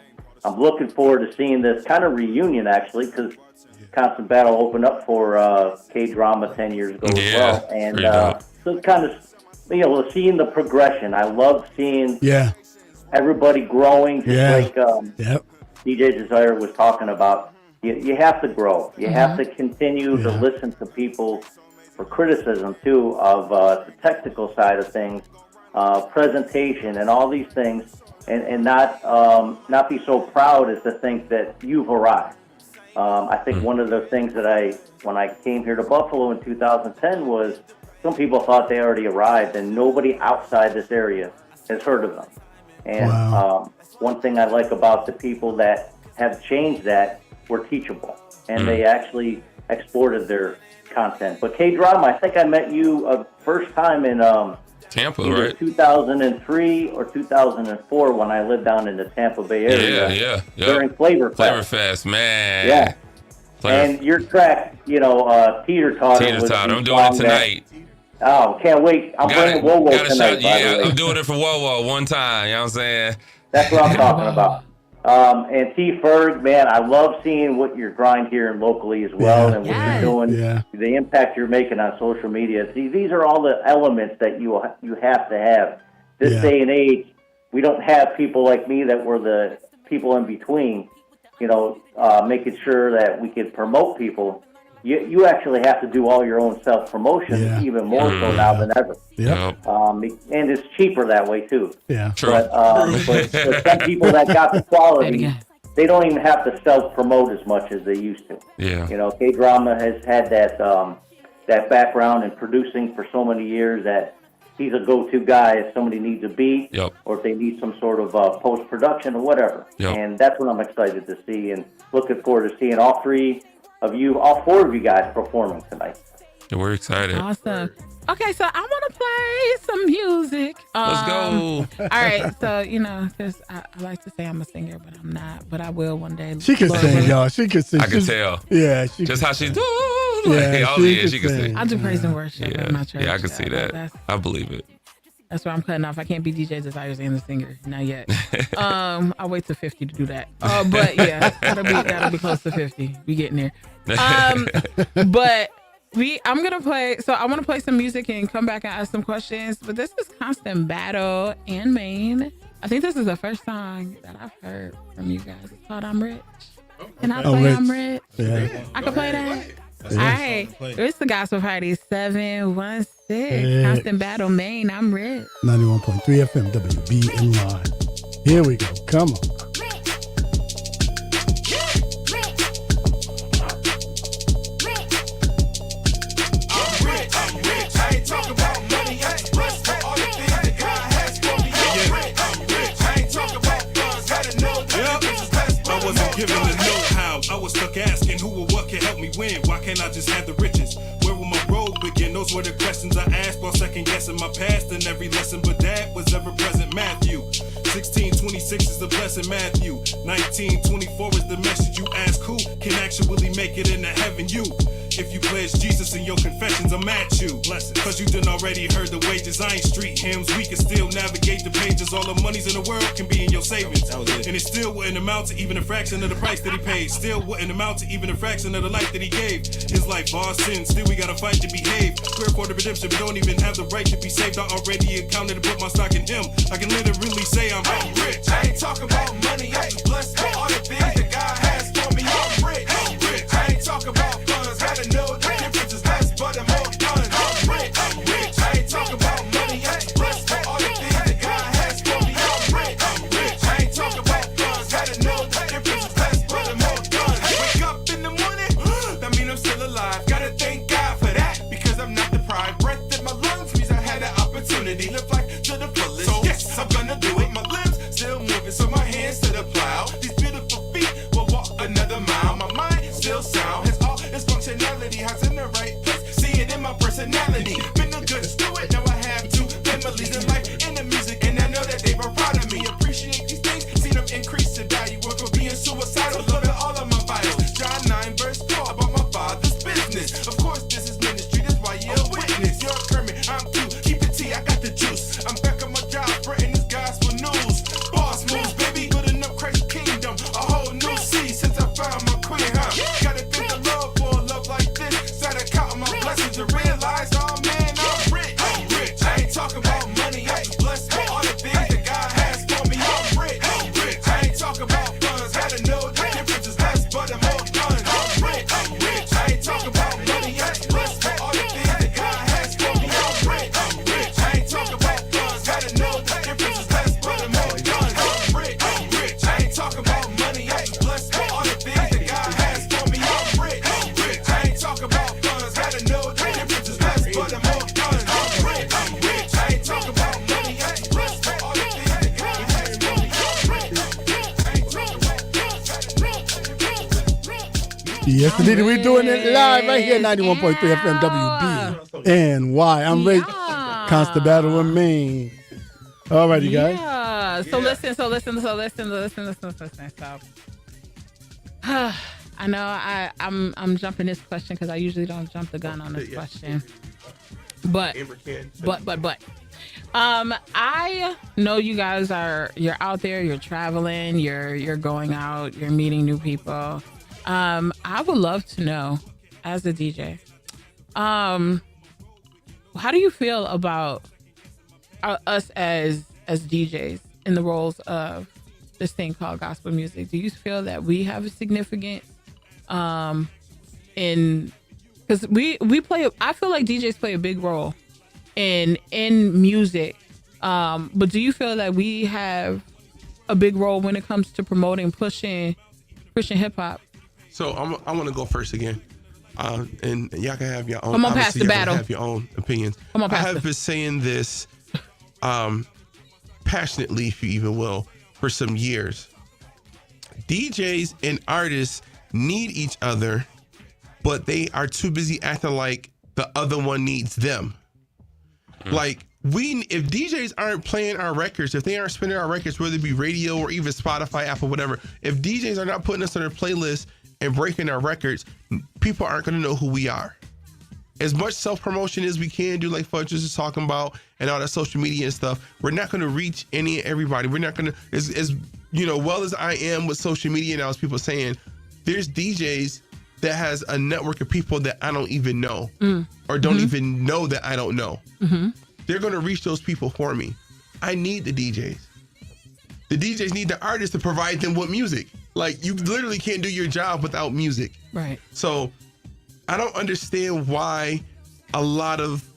looking forward to seeing this kind of reunion, actually, because Constant Battle opened up for K-Drama 10 years ago as well. And so kind of, seeing the progression. I love seeing everybody growing, just like DJ Desire was talking about. You have to grow. You have to continue to listen to people for criticism, too, of the technical side of things, presentation, and all these things, and not be so proud as to think that you've arrived. I think one of the things that when I came here to Buffalo in 2010 was some people thought they already arrived, and nobody outside this area has heard of them. And one thing I like about the people that have changed that were teachable, and they actually exported their content. But K-Drama, I think I met you first time in Tampa, either right? 2003 or 2004 when I lived down in the Tampa Bay area. During Flavor Fest. Flavor Fest, man. Yeah. And your track, Teeter Totter. Teeter Totter. I'm doing it tonight. Can't wait. I'm playing Whoa tonight. I'm doing it for Whoa one time. You know what I'm saying? That's what I'm talking about. And T. Ferg, man, I love seeing what you're grinding here locally as well, and what you're doing, the impact you're making on social media. These are all the elements that you have to have. This day and age, we don't have people like me that were the people in between, making sure that we can promote people. You actually have to do all your own self-promotion, even more so now than ever. And it's cheaper that way, too. Yeah, true. But some people that got the quality, they don't even have to self-promote as much as they used to. Yeah. K-Drama has had that background in producing for so many years that he's a go-to guy if somebody needs a beat or if they need some sort of post-production or whatever. And that's what I'm excited to see, and looking forward to seeing all four of you guys performing tonight. Yeah, we're excited. Awesome. Okay, so I want to play some music. Let's go. All right, so because I like to say I'm a singer, but I'm not. But I will one day. She can sing, y'all. She can sing. I can tell. Yeah, just how she do. She can sing. I do praise and worship in my church. Yeah, I can see that. I believe it. That's why I'm cutting off. I can't be DJ Desires and the singer, not yet. I'll wait till 50 to do that. But yeah, that'll be close to 50. We getting there. But I'm gonna play. So I want to play some music and come back and ask some questions. But this is Constant Battle and Maine. I think this is the first song that I've heard from you guys. It's called "I'm Rich." Can I play "I'm Rich"? Yeah. I can play that. All right, it's the Gospel Party 716. Constant Battle, Maine. I'm Rich. 91.3 FM WBNY. Here we go. Come on. I was stuck asking who or what can help me win. Why can't I just have the riches? Where will my road begin? Those were the questions I asked while second guessing my past and every lesson but that was ever present. Matthew 16:26 is the blessed Matthew. 19:24 is the message. You ask who can actually make it into heaven. You. If you pledge Jesus in your confessions, I'm at you. Blessings. Cause you done already heard the wages. I ain't street hymns. We can still navigate the pages. All the monies in the world can be in your savings. And it still wouldn't amount to even a fraction of the price that he paid. Still wouldn't amount to even a fraction of the life that he gave. His life, our sins. Still we gotta fight to behave. We're for the redemption, but don't even have the right to be saved. I already accounted to put my stock in him. I can literally say I'm rich. I ain't talking about money. I'm just blessed for all the things that God has for me. I'm rich. I ain't talking about funds. Gotta know the difference is less, but I'm more fun. I'm rich. I ain't talking about money. I'm just blessed for all the things that God has for me. I'm rich. I ain't talking about funds. Gotta know the difference is less, but I'm more fun. Wake up in the morning, that mean I'm still alive. Gotta thank God for that, because I'm not deprived. Breath in my lungs means I had an opportunity. Live life to the fullest. So yes, I'm gonna do it. My limbs still moving, so my hands to the plow. These beautiful feet will walk another mile. My mind still sound. Has all its functionality, has in the right place. See it in my personality. Been a good steward, now I have two families in life, in the music, and I know that they were proud of me. Appreciate these things, seen them increase in value. Work for being suicidal, loving all of my vitals. John 9 verse 4 about my father's business. Of course, this is ministry, that's why you're a witness. You're a Kermit, I'm Q. Keep the tea, I got the juice. I'm back on my job, spreading this gospel news. Boss moves, baby, building up Christ's kingdom. A whole new sea since I found my Yes, indeed. We're doing it live right here, 91.3 FM WBNY. I'm Rich. Constant battle with me. All right, you guys. Yeah. So listen. So I know I'm jumping this question because I usually don't jump the gun on this question. But I know you guys you're out there, you're traveling, you're going out, you're meeting new people. I would love to know, as a DJ, how do you feel about us as DJs in the roles of this thing called gospel music? Do you feel that we have a significant because we play, I feel like DJs play a big role in music, but do you feel that we have a big role when it comes to promoting, pushing Christian hip hop? So I want to go first again, and y'all can have your own. Come on, pass the battle. Have your own opinions. Come on, I have been saying this, passionately, if you even will, for some years. DJs and artists need each other, but they are too busy acting like the other one needs them. Like, if DJs aren't playing our records, if they aren't spinning our records, whether it be radio or even Spotify, Apple, whatever, if DJs are not putting us on their playlist and breaking our records, people aren't going to know who we are. As much self-promotion as we can do, like Fudge is talking about, and all that social media and stuff, we're not going to reach any and everybody. We're not going to, as well as I am with social media now, as people saying, there's DJs that has a network of people that I don't even know or don't even know that I don't know. They're going to reach those people for me. I need the DJs. The DJs need the artists to provide them with music. Like, you literally can't do your job without music. Right. So I don't understand why a lot of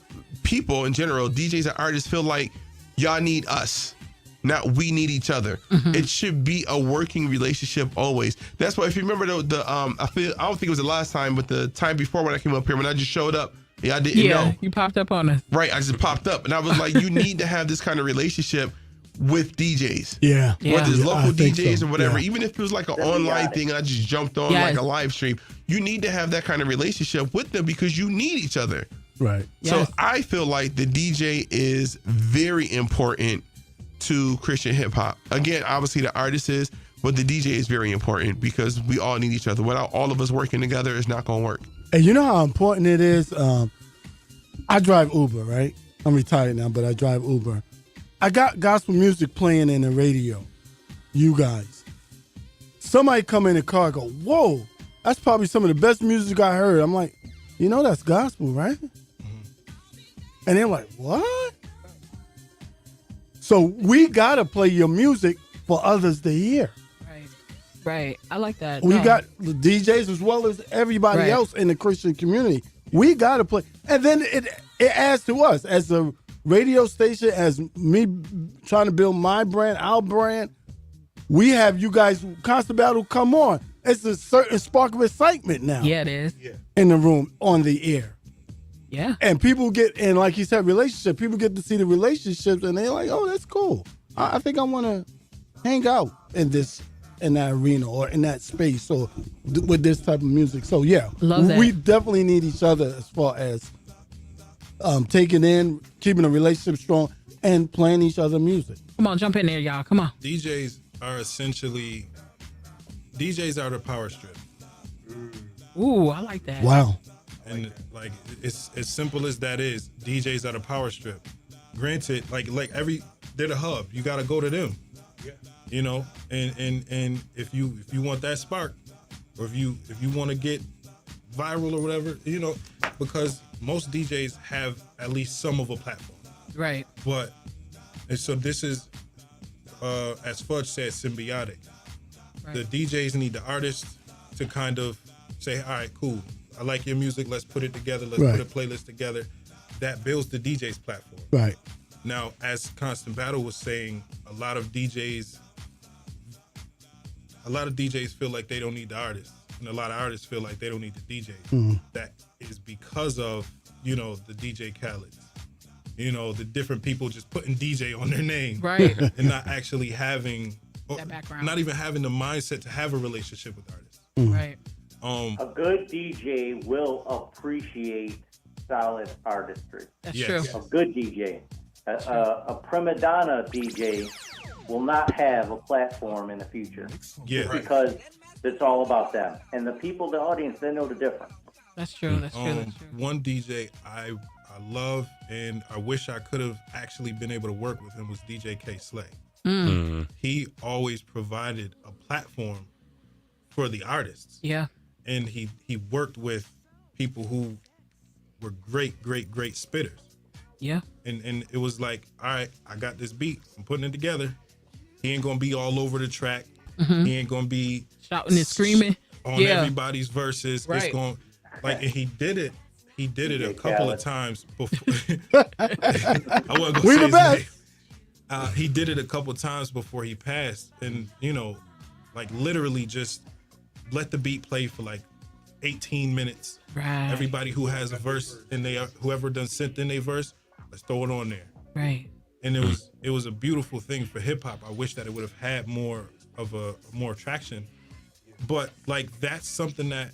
people in general, DJs and artists, feel like y'all need us, not we need each other. It should be a working relationship always. That's why, if you remember I don't think it was the last time, but the time before when I came up here, when I just showed up, I didn't know. You popped up on us. Right, I just popped up, and I was like, you need to have this kind of relationship with DJs. Yeah. Whether it's local DJs so. or whatever, Yeah. even if it was like an online thing and I just jumped on like a live stream, you need to have that kind of relationship with them because you need each other. Right. So I feel like the DJ is very important to Christian hip hop. Again, obviously the artist is, but the DJ is very important because we all need each other. Without all of us working together, it's not going to work. And you know how important it is? I drive Uber, right? I'm retired now, but I drive Uber. I got gospel music playing in the radio. You guys. Somebody come in the car and go, whoa, that's probably some of the best music I heard. I'm like, that's gospel, right? And they're like, what? So we got to play your music for others to hear. Right. I like that. We got the DJs as well as everybody else in the Christian community. We got to play. And then it adds to us as a radio station, as me trying to build my brand, our brand. We have you guys, Constant Battle, come on. It's a certain spark of excitement now. Yeah, it is. In the room, on the air. Yeah. And people and like you said, relationship. People get to see the relationships and they're like, oh, that's cool. I think I want to hang out in that arena or in that space or with this type of music. So love that. We definitely need each other as far as taking in, keeping a relationship strong, and playing each other music. Come on, jump in there, y'all. Come on. DJs are the power strip. Ooh, I like that. Wow. And like it's as simple as that is. DJs are the power strip. Granted, they're the hub. You got to go to them. Yeah. And if you want that spark, or if you want to get viral or whatever, because most DJs have at least some of a platform. Right. And so this is, as Fudge said, symbiotic. Right. The DJs need the artists to kind of say, all right, cool. I like your music. Let's put it together. Let's put a playlist together. That builds the DJ's platform. Right. Now, as Constant Battle was saying, a lot of DJs feel like they don't need the artists. And a lot of artists feel like they don't need the DJ. Mm-hmm. That is because of, the DJ Khaled's. The different people just putting DJ on their name. Right. And not actually having, that background. not even having the mindset to have a relationship with artists. Mm-hmm. Right. A good DJ will appreciate solid artistry. That's Yes. true. A good DJ. A prima donna DJ will not have a platform in the future Yeah. because it's all about them. And the people, the audience, they know the difference. That's true. That's true. That's true. One DJ I love and I wish I could have actually been able to work with him was DJ K Slay. He always provided a platform for the artists. Yeah. And he worked with people who were great spitters. Yeah. And it was like, all right, I got this beat. I'm putting it together. He ain't gonna be all over the track. He ain't gonna be Shouting and screaming on everybody's verses. Right. It's going like, and he did it a couple of times before. I wasn't gonna We say the his best. name. He did it a couple times before he passed, and like literally just let the beat play for like 18 minutes. Right. Everybody who has a verse and whoever done sent in their verse, let's throw it on there. Right. And it was a beautiful thing for hip hop. I wish that it would have had more traction, but like that's something that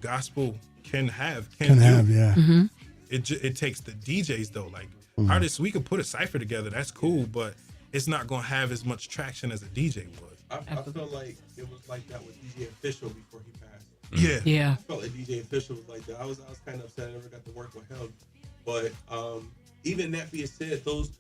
gospel can have. Yeah. It takes the DJs though. Like artists, we could put a cipher together. That's cool, but it's not gonna have as much traction as a DJ would. I feel like it was like that with DJ Official before he passed. Yeah. Yeah. I felt like DJ Official was like that. I was kind of upset I never got to work with him. But even that being said, those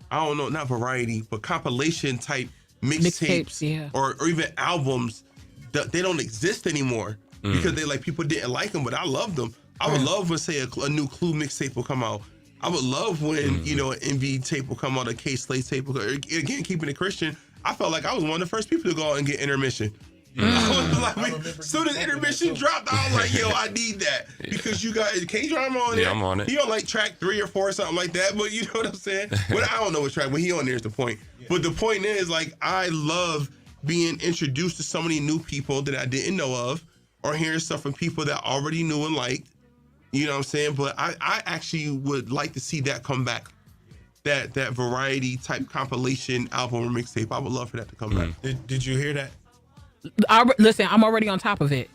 I don't know, not variety, but compilation type mixtapes yeah. or even albums, they don't exist anymore because they like people didn't like them, but I loved them. I would love when say a new Clue mixtape will come out. I would love when an MV tape will come out, a K Slay tape will come. Again, keeping it Christian, I felt like I was one of the first people to go out and get intermission. I was like, soon as intermission dropped, I was like, yo, I need that because you got K-Drama on there. Yeah, I'm on it. He on like track 3 or 4 or something like that, but you know what I'm saying? But I don't know what track, but he on there is the point. But the point is, like, I love being introduced to so many new people that I didn't know of or hearing stuff from people that I already knew and liked. You know what I'm saying? But I actually would like to see that come back. That variety type compilation album or mixtape. I would love for that to come back. Did you hear that? Listen, I'm already on top of it.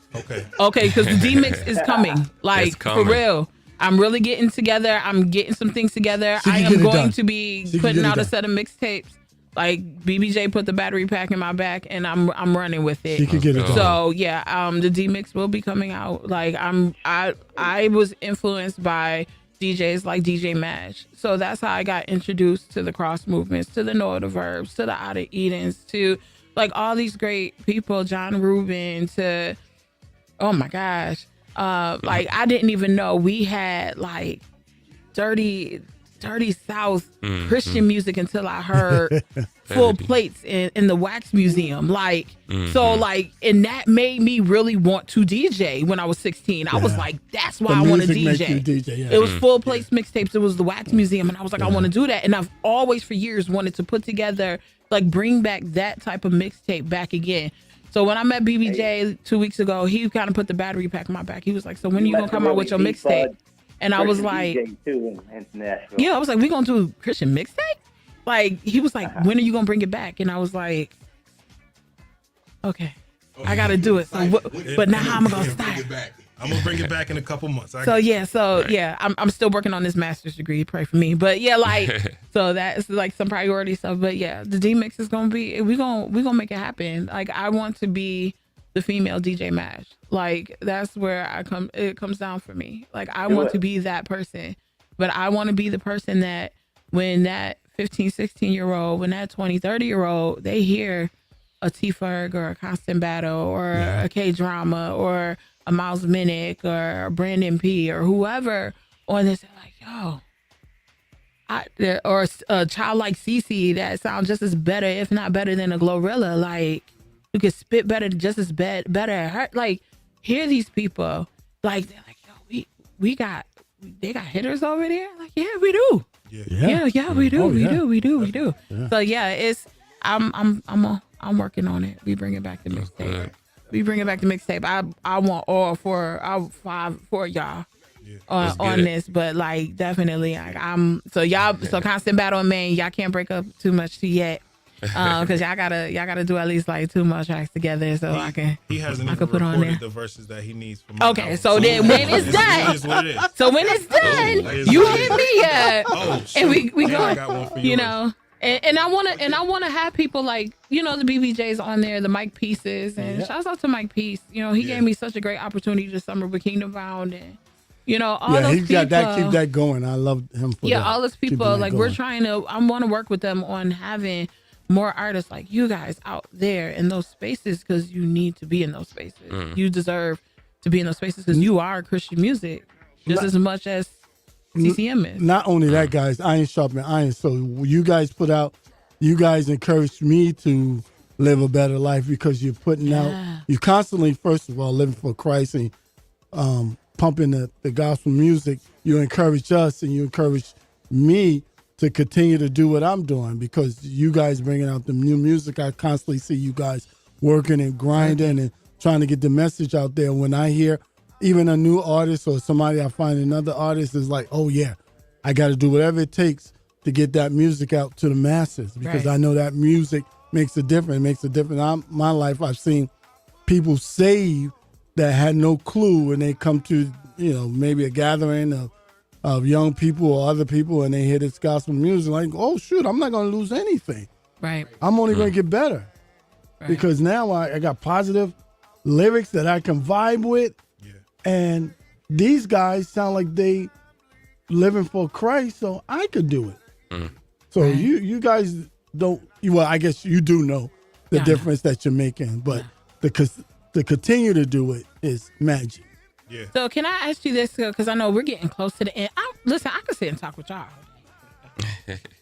Okay, because the D-Mix is coming. Like, It's coming. for real. I'm really getting together. I'm getting some things together. She I can am get it going done. to be She can putting get it out a done. set of mixtapes. Like, BBJ put the battery pack in my back, and I'm running with it. She could get it done. So yeah, the D-Mix will be coming out. Like, I was influenced by DJs like DJ Mash. So that's how I got introduced to the cross movements, to the Noah the Verbs, to the Out of Edens, to like all these great people, John Rubin, to, oh my gosh. Like I didn't even know we had like dirty South Christian music until I heard full plates in the Wax Museum. Like, so like, and that made me really want to DJ when I was 16. I was like, that's why I want to music makes you DJ. DJ, yeah. It was full plates mixtapes. It was the Wax Museum. And I was like, I want to do that. And I've always for years wanted to put together, like bring back that type of mixtape back again. So when I met BBJ 2 weeks ago, he kind of put the battery pack in my back. He was like, so when are you going to come out with your mixtape? And I was like, too in Nashville. yeah, I was like, we gonna do Christian mixtape? Like, he was like, when are you gonna bring it back? And I was like, okay, I gotta do it. So, but now how am I gonna start? I'm gonna bring it back in a couple months. I'm still working on this master's degree. Pray for me. But yeah, like, so that's like some priority stuff. But yeah, the D-Mix is gonna be, we gonna make it happen. Like, I want to be the female DJ Mash. Like, that's where it comes down for me. Like, I want to be that person, but I want to be the person that when that 15, 16-year-old, when that 20, 30-year-old, they hear a T-Ferg or a Constant Battle or a K-Drama or a Miles Minnick or a Brandon P or whoever on this, they're like, yo, or a child like Cece that sounds just as better, if not better than a Glorilla. Like, who could spit better, just as better at her. Like, hear these people. Like, they're like, yo, they got hitters over there? Like, yeah, we do. Yeah, we do. We do. Yeah. So yeah, I'm working on it. We bring it back to mixtape. I want all 5 for y'all on this, but like definitely like so Constant Battle and Man, y'all can't break up too much yet. Because y'all gotta do at least like 2 more tracks together so He hasn't I even could put on recorded there. the verses that he needs for my Okay, album. so then when it's done, It is what it is. so when it's done, you hit me up, Oh, and we shoot. go. I got one for You yours. know, and I wanna have people like the BBJs on there, the Mike Pieces, and shouts out to Mike Piece. He gave me such a great opportunity this summer with Kingdom Bound and. All those he's got that. people- Keep that going. I love him for that. all those Keeping people, that like going. we're trying to, I want to work with them on having more artists like you guys out there in those spaces because you need to be in those spaces. You deserve to be in those spaces because you are Christian music just as much as CCM is. Not only that, guys, iron sharpen iron. So you guys encouraged me to live a better life because you're putting out, you constantly, first of all, living for Christ and pumping the gospel music. You encourage us and you encourage me to continue to do what I'm doing because you guys bringing out the new music. I constantly see you guys working and grinding and trying to get the message out there. When I hear even a new artist or somebody, I find another artist is like, oh yeah, I got to do whatever it takes to get that music out to the masses because I know that music makes a difference. It makes a difference. In my life, I've seen people saved that had no clue when they come to, maybe a gathering of young people or other people and they hear this gospel music like, oh shoot, I'm not going to lose anything. Right. I'm only going to get better because now I got positive lyrics that I can vibe with. Yeah. And these guys sound like they living for Christ, so I could do it. So you guys don't, well, I guess you do know the difference that you're making, but to continue to do it is magic. Yeah. So can I ask you this? Because I know we're getting close to the end. Listen, I could sit and talk with y'all.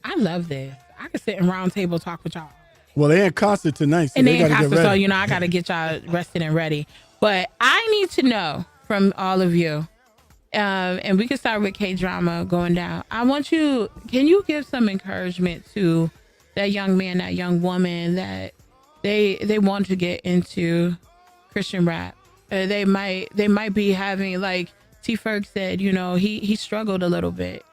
I love this. I could sit and round table talk with y'all. Well, they in concert tonight, so And they then got to get ready. so I got to get y'all rested and ready. But I need to know from all of you, and we can start with K-Drama going down. Can you give some encouragement to that young man, that young woman that they want to get into Christian rap? They might be having, like T. Ferg said, he struggled a little bit,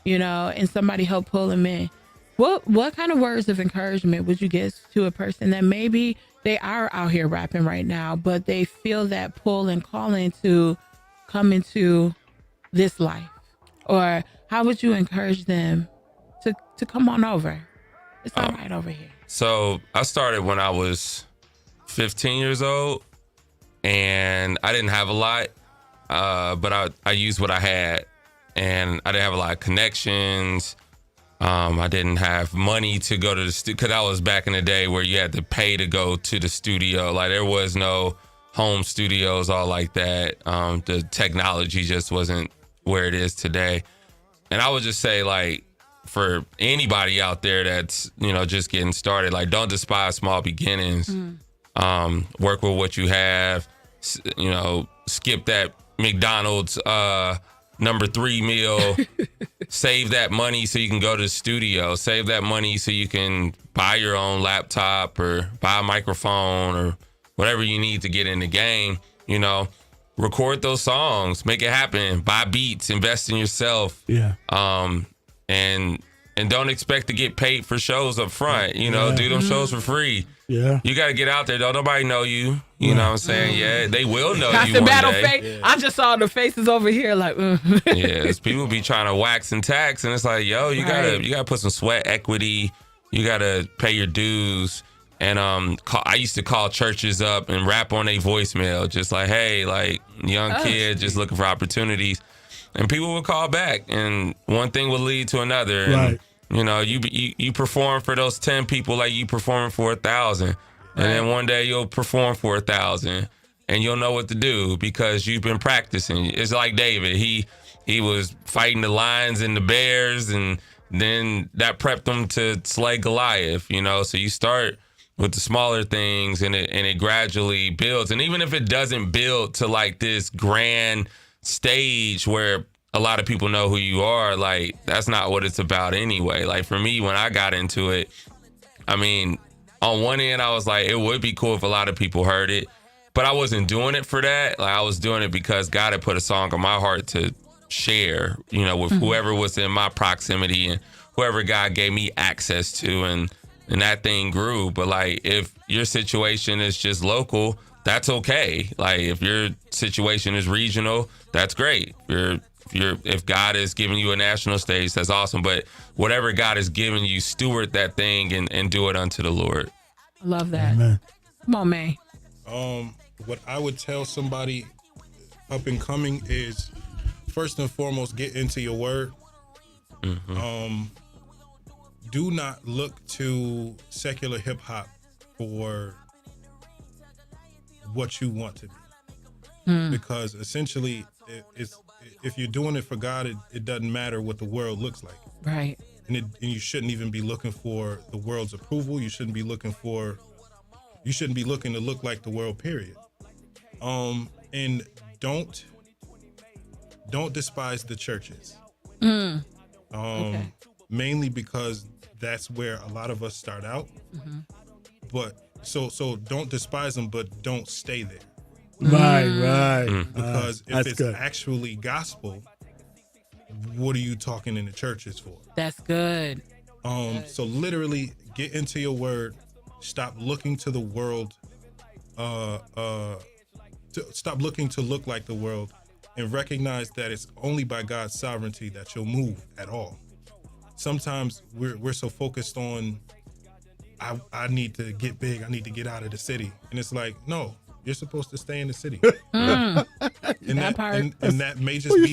and somebody helped pull him in. What kind of words of encouragement would you give to a person that maybe they are out here rapping right now, but they feel that pull and calling to come into this life? Or how would you encourage them to come on over? It's all right over here. So I started when I was 15 years old. And I didn't have a lot, but I used what I had. And I didn't have a lot of connections. I didn't have money to go to the studio, because that was back in the day where you had to pay to go to the studio. Like, there was no home studios all like that. The technology just wasn't where it is today. And I would just say, like, for anybody out there that's, just getting started, like, don't despise small beginnings. Work with what you have. Skip that McDonald's number 3 meal. Save that money so you can go to the studio. Save that money so you can buy your own laptop or buy a microphone or whatever you need to get in the game. Record those songs, make it happen. Buy beats, invest in yourself. Yeah. And don't expect to get paid for shows up front. Do them shows for free. Yeah. You got to get out there. Don't nobody know you. You know what I'm saying? Yeah, they will know you Constant one battle day. face. I just saw the faces over here like, Yeah, people be trying to wax and tax, and it's like, yo, you gotta put some sweat equity. You gotta pay your dues. And I used to call churches up and rap on their voicemail, just like, hey, like, young kid just looking for opportunities. And people would call back, and one thing would lead to another. And, you perform for those 10 people like you performing for 1,000. And then one day you'll perform for 1,000, and you'll know what to do because you've been practicing. It's like David. He was fighting the lions and the bears, and then that prepped him to slay Goliath, So you start with the smaller things, and it gradually builds. And even if it doesn't build to like this grand stage where a lot of people know who you are, like, that's not what it's about anyway. Like, for me, when I got into it, I mean, on one end, I was like, it would be cool if a lot of people heard it, but I wasn't doing it for that. Like, I was doing it because God had put a song on my heart to share, with whoever was in my proximity and whoever God gave me access to. And and that thing grew. But like, if your situation is just local, that's okay. Like, if your situation is regional, that's great. If God is giving you a national stage, that's awesome. But whatever God is giving you, steward that thing and do it unto the Lord. I love that. Amen. Come on, May. What I would tell somebody up and coming is, first and foremost, get into your word. Do not look to secular hip hop for what you want to be, because essentially, if you're doing it for God, it doesn't matter what the world looks like. Right. And you shouldn't even be looking for the world's approval. You shouldn't be looking to look like the world, period. And don't despise the churches. Okay. Mainly because that's where a lot of us start out. But so don't despise them, but don't stay there. Right. Because if that's it's good. actually gospel, what are you talking in the churches for? That's good. So literally get into your word. Stop looking to the world. Stop looking to look like the world, and recognize that it's only by God's sovereignty that you'll move at all. Sometimes we're so focused on, I need to get big. I need to get out of the city, and it's like, no, you're supposed to stay in the city. And that may just be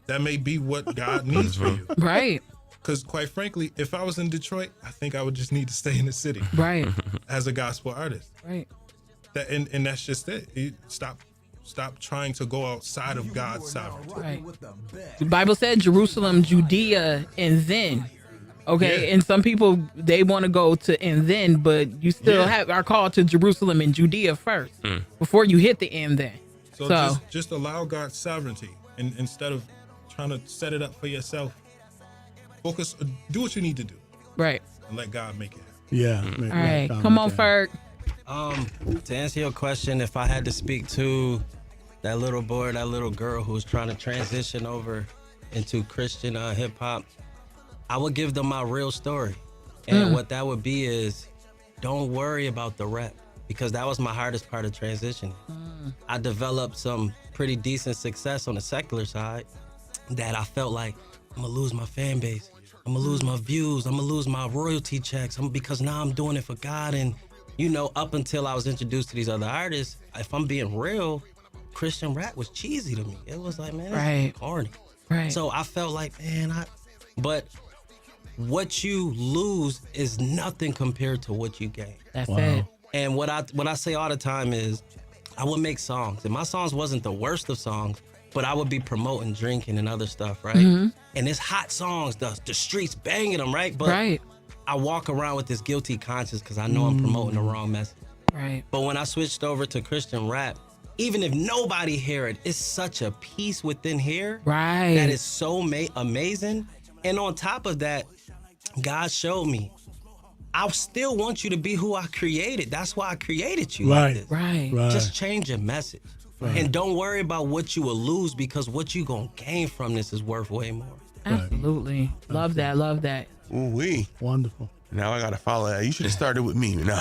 that may be what God needs for you. Right. Because quite frankly, if I was in Detroit, I think I would just need to stay in the city. Right. As a gospel artist. Right. And that's just it. Stop trying to go outside of God's sovereignty. Right. The Bible said Jerusalem, Judea, and then. Okay. Yeah. And some people, they want to go to and then, but you still are called to Jerusalem and Judea first before you hit the and then. So just allow God's sovereignty, and instead of trying to set it up for yourself, focus, do what you need to do. Right. And let God make it happen. Yeah. All right. Come on, Ferg. To answer your question, if I had to speak to that little boy, that little girl who was trying to transition over into Christian hip hop, I would give them my real story. And what that would be is, don't worry about the rep, because that was my hardest part of transitioning. I developed some pretty decent success on the secular side that I felt like, I'm gonna lose my fan base. I'm gonna lose my views. I'm gonna lose my royalty checks. Because now I'm doing it for God. And up until I was introduced to these other artists, if I'm being real, Christian rap was cheesy to me. It was like, man, this is corny. Right. So I felt like, but what you lose is nothing compared to what you gain. That's it. And what I say all the time is, I would make songs, and my songs wasn't the worst of songs, but I would be promoting drinking and other stuff, right? And it's hot songs, the streets banging them, right? But I walk around with this guilty conscience because I know I'm promoting the wrong message. Right. But when I switched over to Christian rap, even if nobody hear it, it's such a peace within here that is so amazing. And on top of that, God showed me, I still want you to be who I created. That's why I created you. Like this. Right. Just change your message. And don't worry about what you will lose, because what you gonna gain from this is worth way more. Absolutely. Love that. Love that. Ooh-wee. Wonderful. Now I gotta follow that. You should have started with me. No.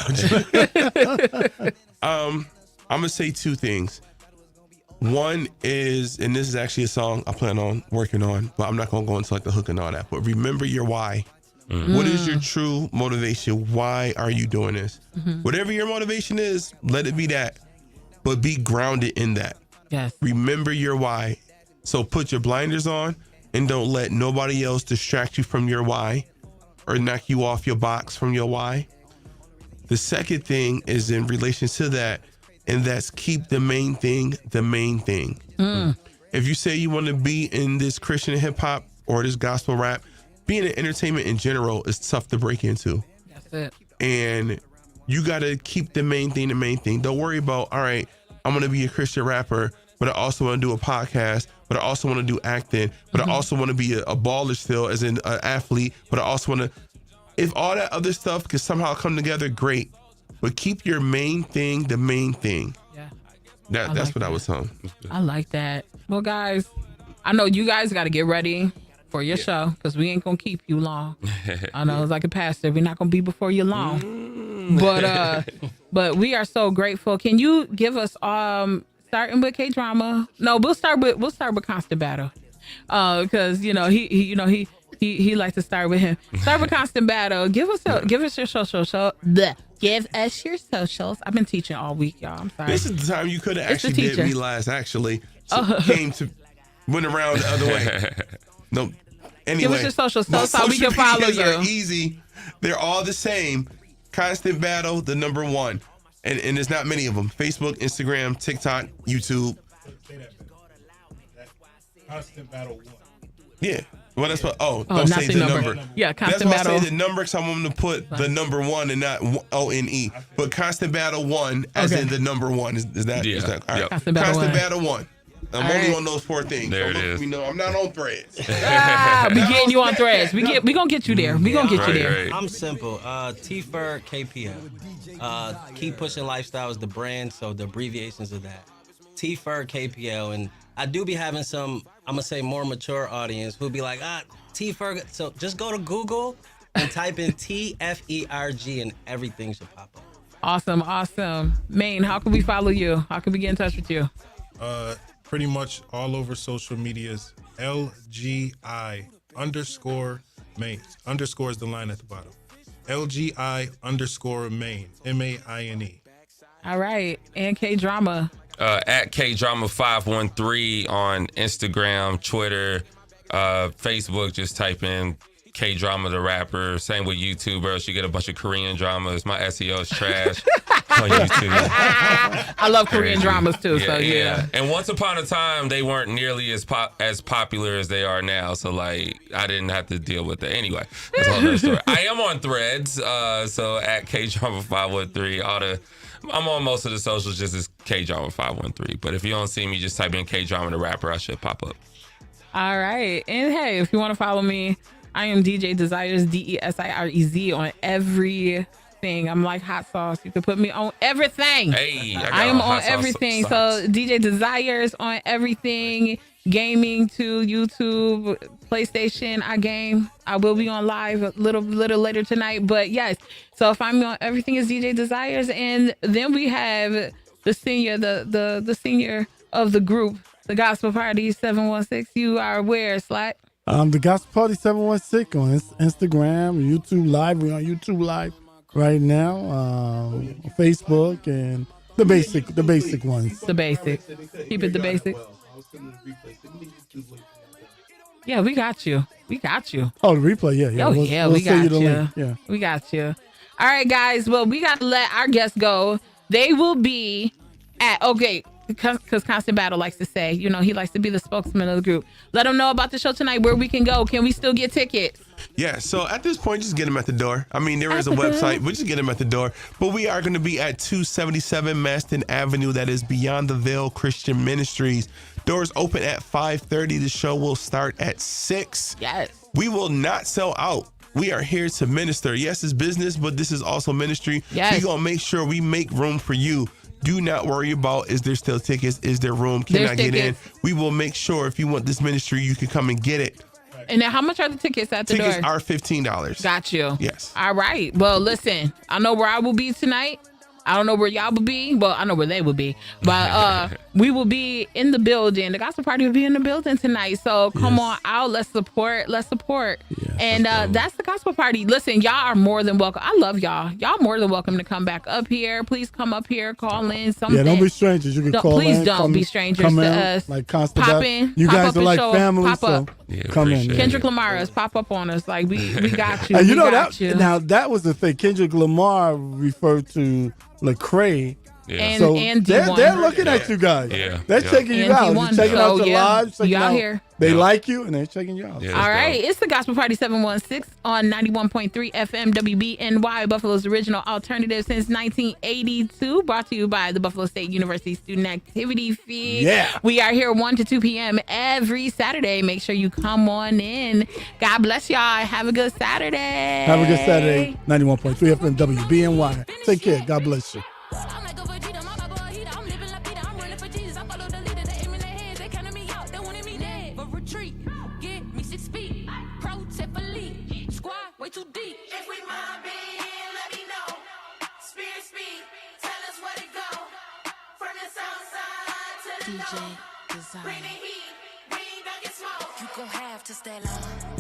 I'm gonna say two things. One is, and this is actually a song I plan on working on, but I'm not gonna go into like the hook and all that. But remember your why. What is your true motivation? Why are you doing this? Whatever your motivation is, let it be that, but be grounded in that. Yes. Remember your why. So put your blinders on and don't let nobody else distract you from your why or knock you off your box from your why. The second thing is in relation to that, and that's keep the main thing the main thing. If you say you want to be in this Christian hip hop or this gospel rap, being in entertainment in general is tough to break into. That's it. And you got to keep the main thing the main thing. Don't worry about, all right, I'm going to be a Christian rapper, but I also want to do a podcast, but I also want to do acting, but I also want to be a baller still as an athlete, but I also want to, if all that other stuff can somehow come together, great. But keep your main thing the main thing. Yeah. That's what I was telling. I like that. Well, guys, I know you guys got to get ready before your show because we ain't gonna keep you long. I know it's like a pastor. We're not gonna be before you long. But we are so grateful. Can you give us starting with K-drama? No, we'll start with Constant Battle. Because he likes to start with him. Start with Constant Battle. Give us your social. Give us your socials. I've been teaching all week, y'all. I'm sorry. This is the time you could have actually did me last. Actually, went around the other way. No. Anyway, give us your socials. Tell us how we can follow you. Are easy. They're all the same. Constant Battle, the number one, and there's not many of them. Facebook, Instagram, TikTok, YouTube. Constant Battle 1. Yeah. Well, that's what. Don't say the number. Yeah, Constant Battle. That's why I say the number. Because I want them to put the number one and not ONE. But Constant Battle 1, as in the number one. Is that? Yeah. Is that all right? Yep. Constant Battle 1. I'm only on those 4 things. There it is. I'm not on Threads. We getting you on Threads. We gonna get you there. We gonna get you there. Right. I'm simple. T-Fur KPL. Keep Pushing Lifestyle is the brand, so the abbreviations of that. T-Fur KPL. And I do be having some, I'm going to say more mature audience who'll be like, T-Fur. So just go to Google and type in TFERG and everything should pop up. Awesome. Maine, how can we follow you? How can we get in touch with you? Pretty much all over social medias. LGI_Maine. Underscore is the line at the bottom. LGI_Maine. MAINE. All right. And K-drama. At K-drama513 on Instagram, Twitter, Facebook. Just type in K-drama the rapper. Same with YouTube, bro. You get a bunch of Korean dramas. My SEO is trash on YouTube. I love Korean dramas too. Yeah. And once upon a time, they weren't nearly as popular as they are now. So like, I didn't have to deal with that. Anyway, that's a whole other story. I am on Threads. So at K-drama513. I'm on most of the socials just as K-drama513. But if you don't see me, just type in K-drama the rapper. I should pop up. All right. And hey, if you want to follow me, I am DJ DSIREZ, DESIREZ on everything. I'm like hot sauce. You can put me on everything. Hey, I am on everything. So DJ DSIREZ on everything. Gaming to YouTube, PlayStation. I game. I will be on live a little later tonight. But yes, so if I'm on everything is DJ DSIREZ, and then we have the senior, the senior of the group, the Gospel Party 716. You are where, Slack? The Gospel Party 716 on Instagram, YouTube Live. We're on YouTube Live right now. Facebook and the basic ones. The basics. Keep it the basics. Yeah, we got you. Oh, the replay, yeah. We got you. Link. Yeah, we got you. All right, guys. Well, we got to let our guests go. They will be at because Constant Battle likes to say, he likes to be the spokesman of the group. Let them know about the show tonight, where we can go. Can we still get tickets? Yeah, so at this point, just get them at the door. I mean, there is a website, but just get them at the door. But we are going to be at 277 Maston Avenue. That is Beyond the Veil Christian Ministries. Doors open at 5:30. The show will start at 6. Yes. We will not sell out. We are here to minister. Yes, it's business, but this is also ministry. Yes. We're going to make sure we make room for you. Do not worry about, is there still tickets? Is there room? Can I get in? We will make sure if you want this ministry, you can come and get it. And then how much are the tickets at the door? Tickets are $15. Got you. Yes. All right. Well, listen, I know where I will be tonight. I don't know where y'all will be. Well, I know where they will be. But we will be in the building. The Gospel Party will be in the building tonight. So come on out. Let's support. Yes, and that's the Gospel Party. Listen, y'all are more than welcome. I love y'all. Y'all more than welcome to come back up here. Please come up here. Call in something. Yeah, don't be strangers. You can call please in. Please don't be strangers to us. Like Constant Pop Battle. in. You guys up are like show, family. Pop so up. come in. Kendrick Lamar's pop up on us. Like we got you. And you. Now that was the thing. Kendrick Lamar referred to Lecrae. Yeah. So and they're looking at you guys. Yeah. They're checking you out. You're checking out your lives. You out here. They like you and they're checking you out. Yeah, all right. It's the Gospel Party 716 on 91.3 FM WBNY, Buffalo's original alternative since 1982. Brought to you by the Buffalo State University Student Activity Fee. Yeah. We are here 1 to 2 p.m. every Saturday. Make sure you come on in. God bless y'all. Have a good Saturday. Have a good Saturday. 91.3 FM WBNY. Take care. God bless you. I'm like a Vegeta, my Bible a heater. I'm living la vida, I'm running for Jesus. I follow the leader, they aim in their heads, they counting me out, they wanted me dead. But retreat, give me 6 feet. DJ Desire. You gon' have to stay low.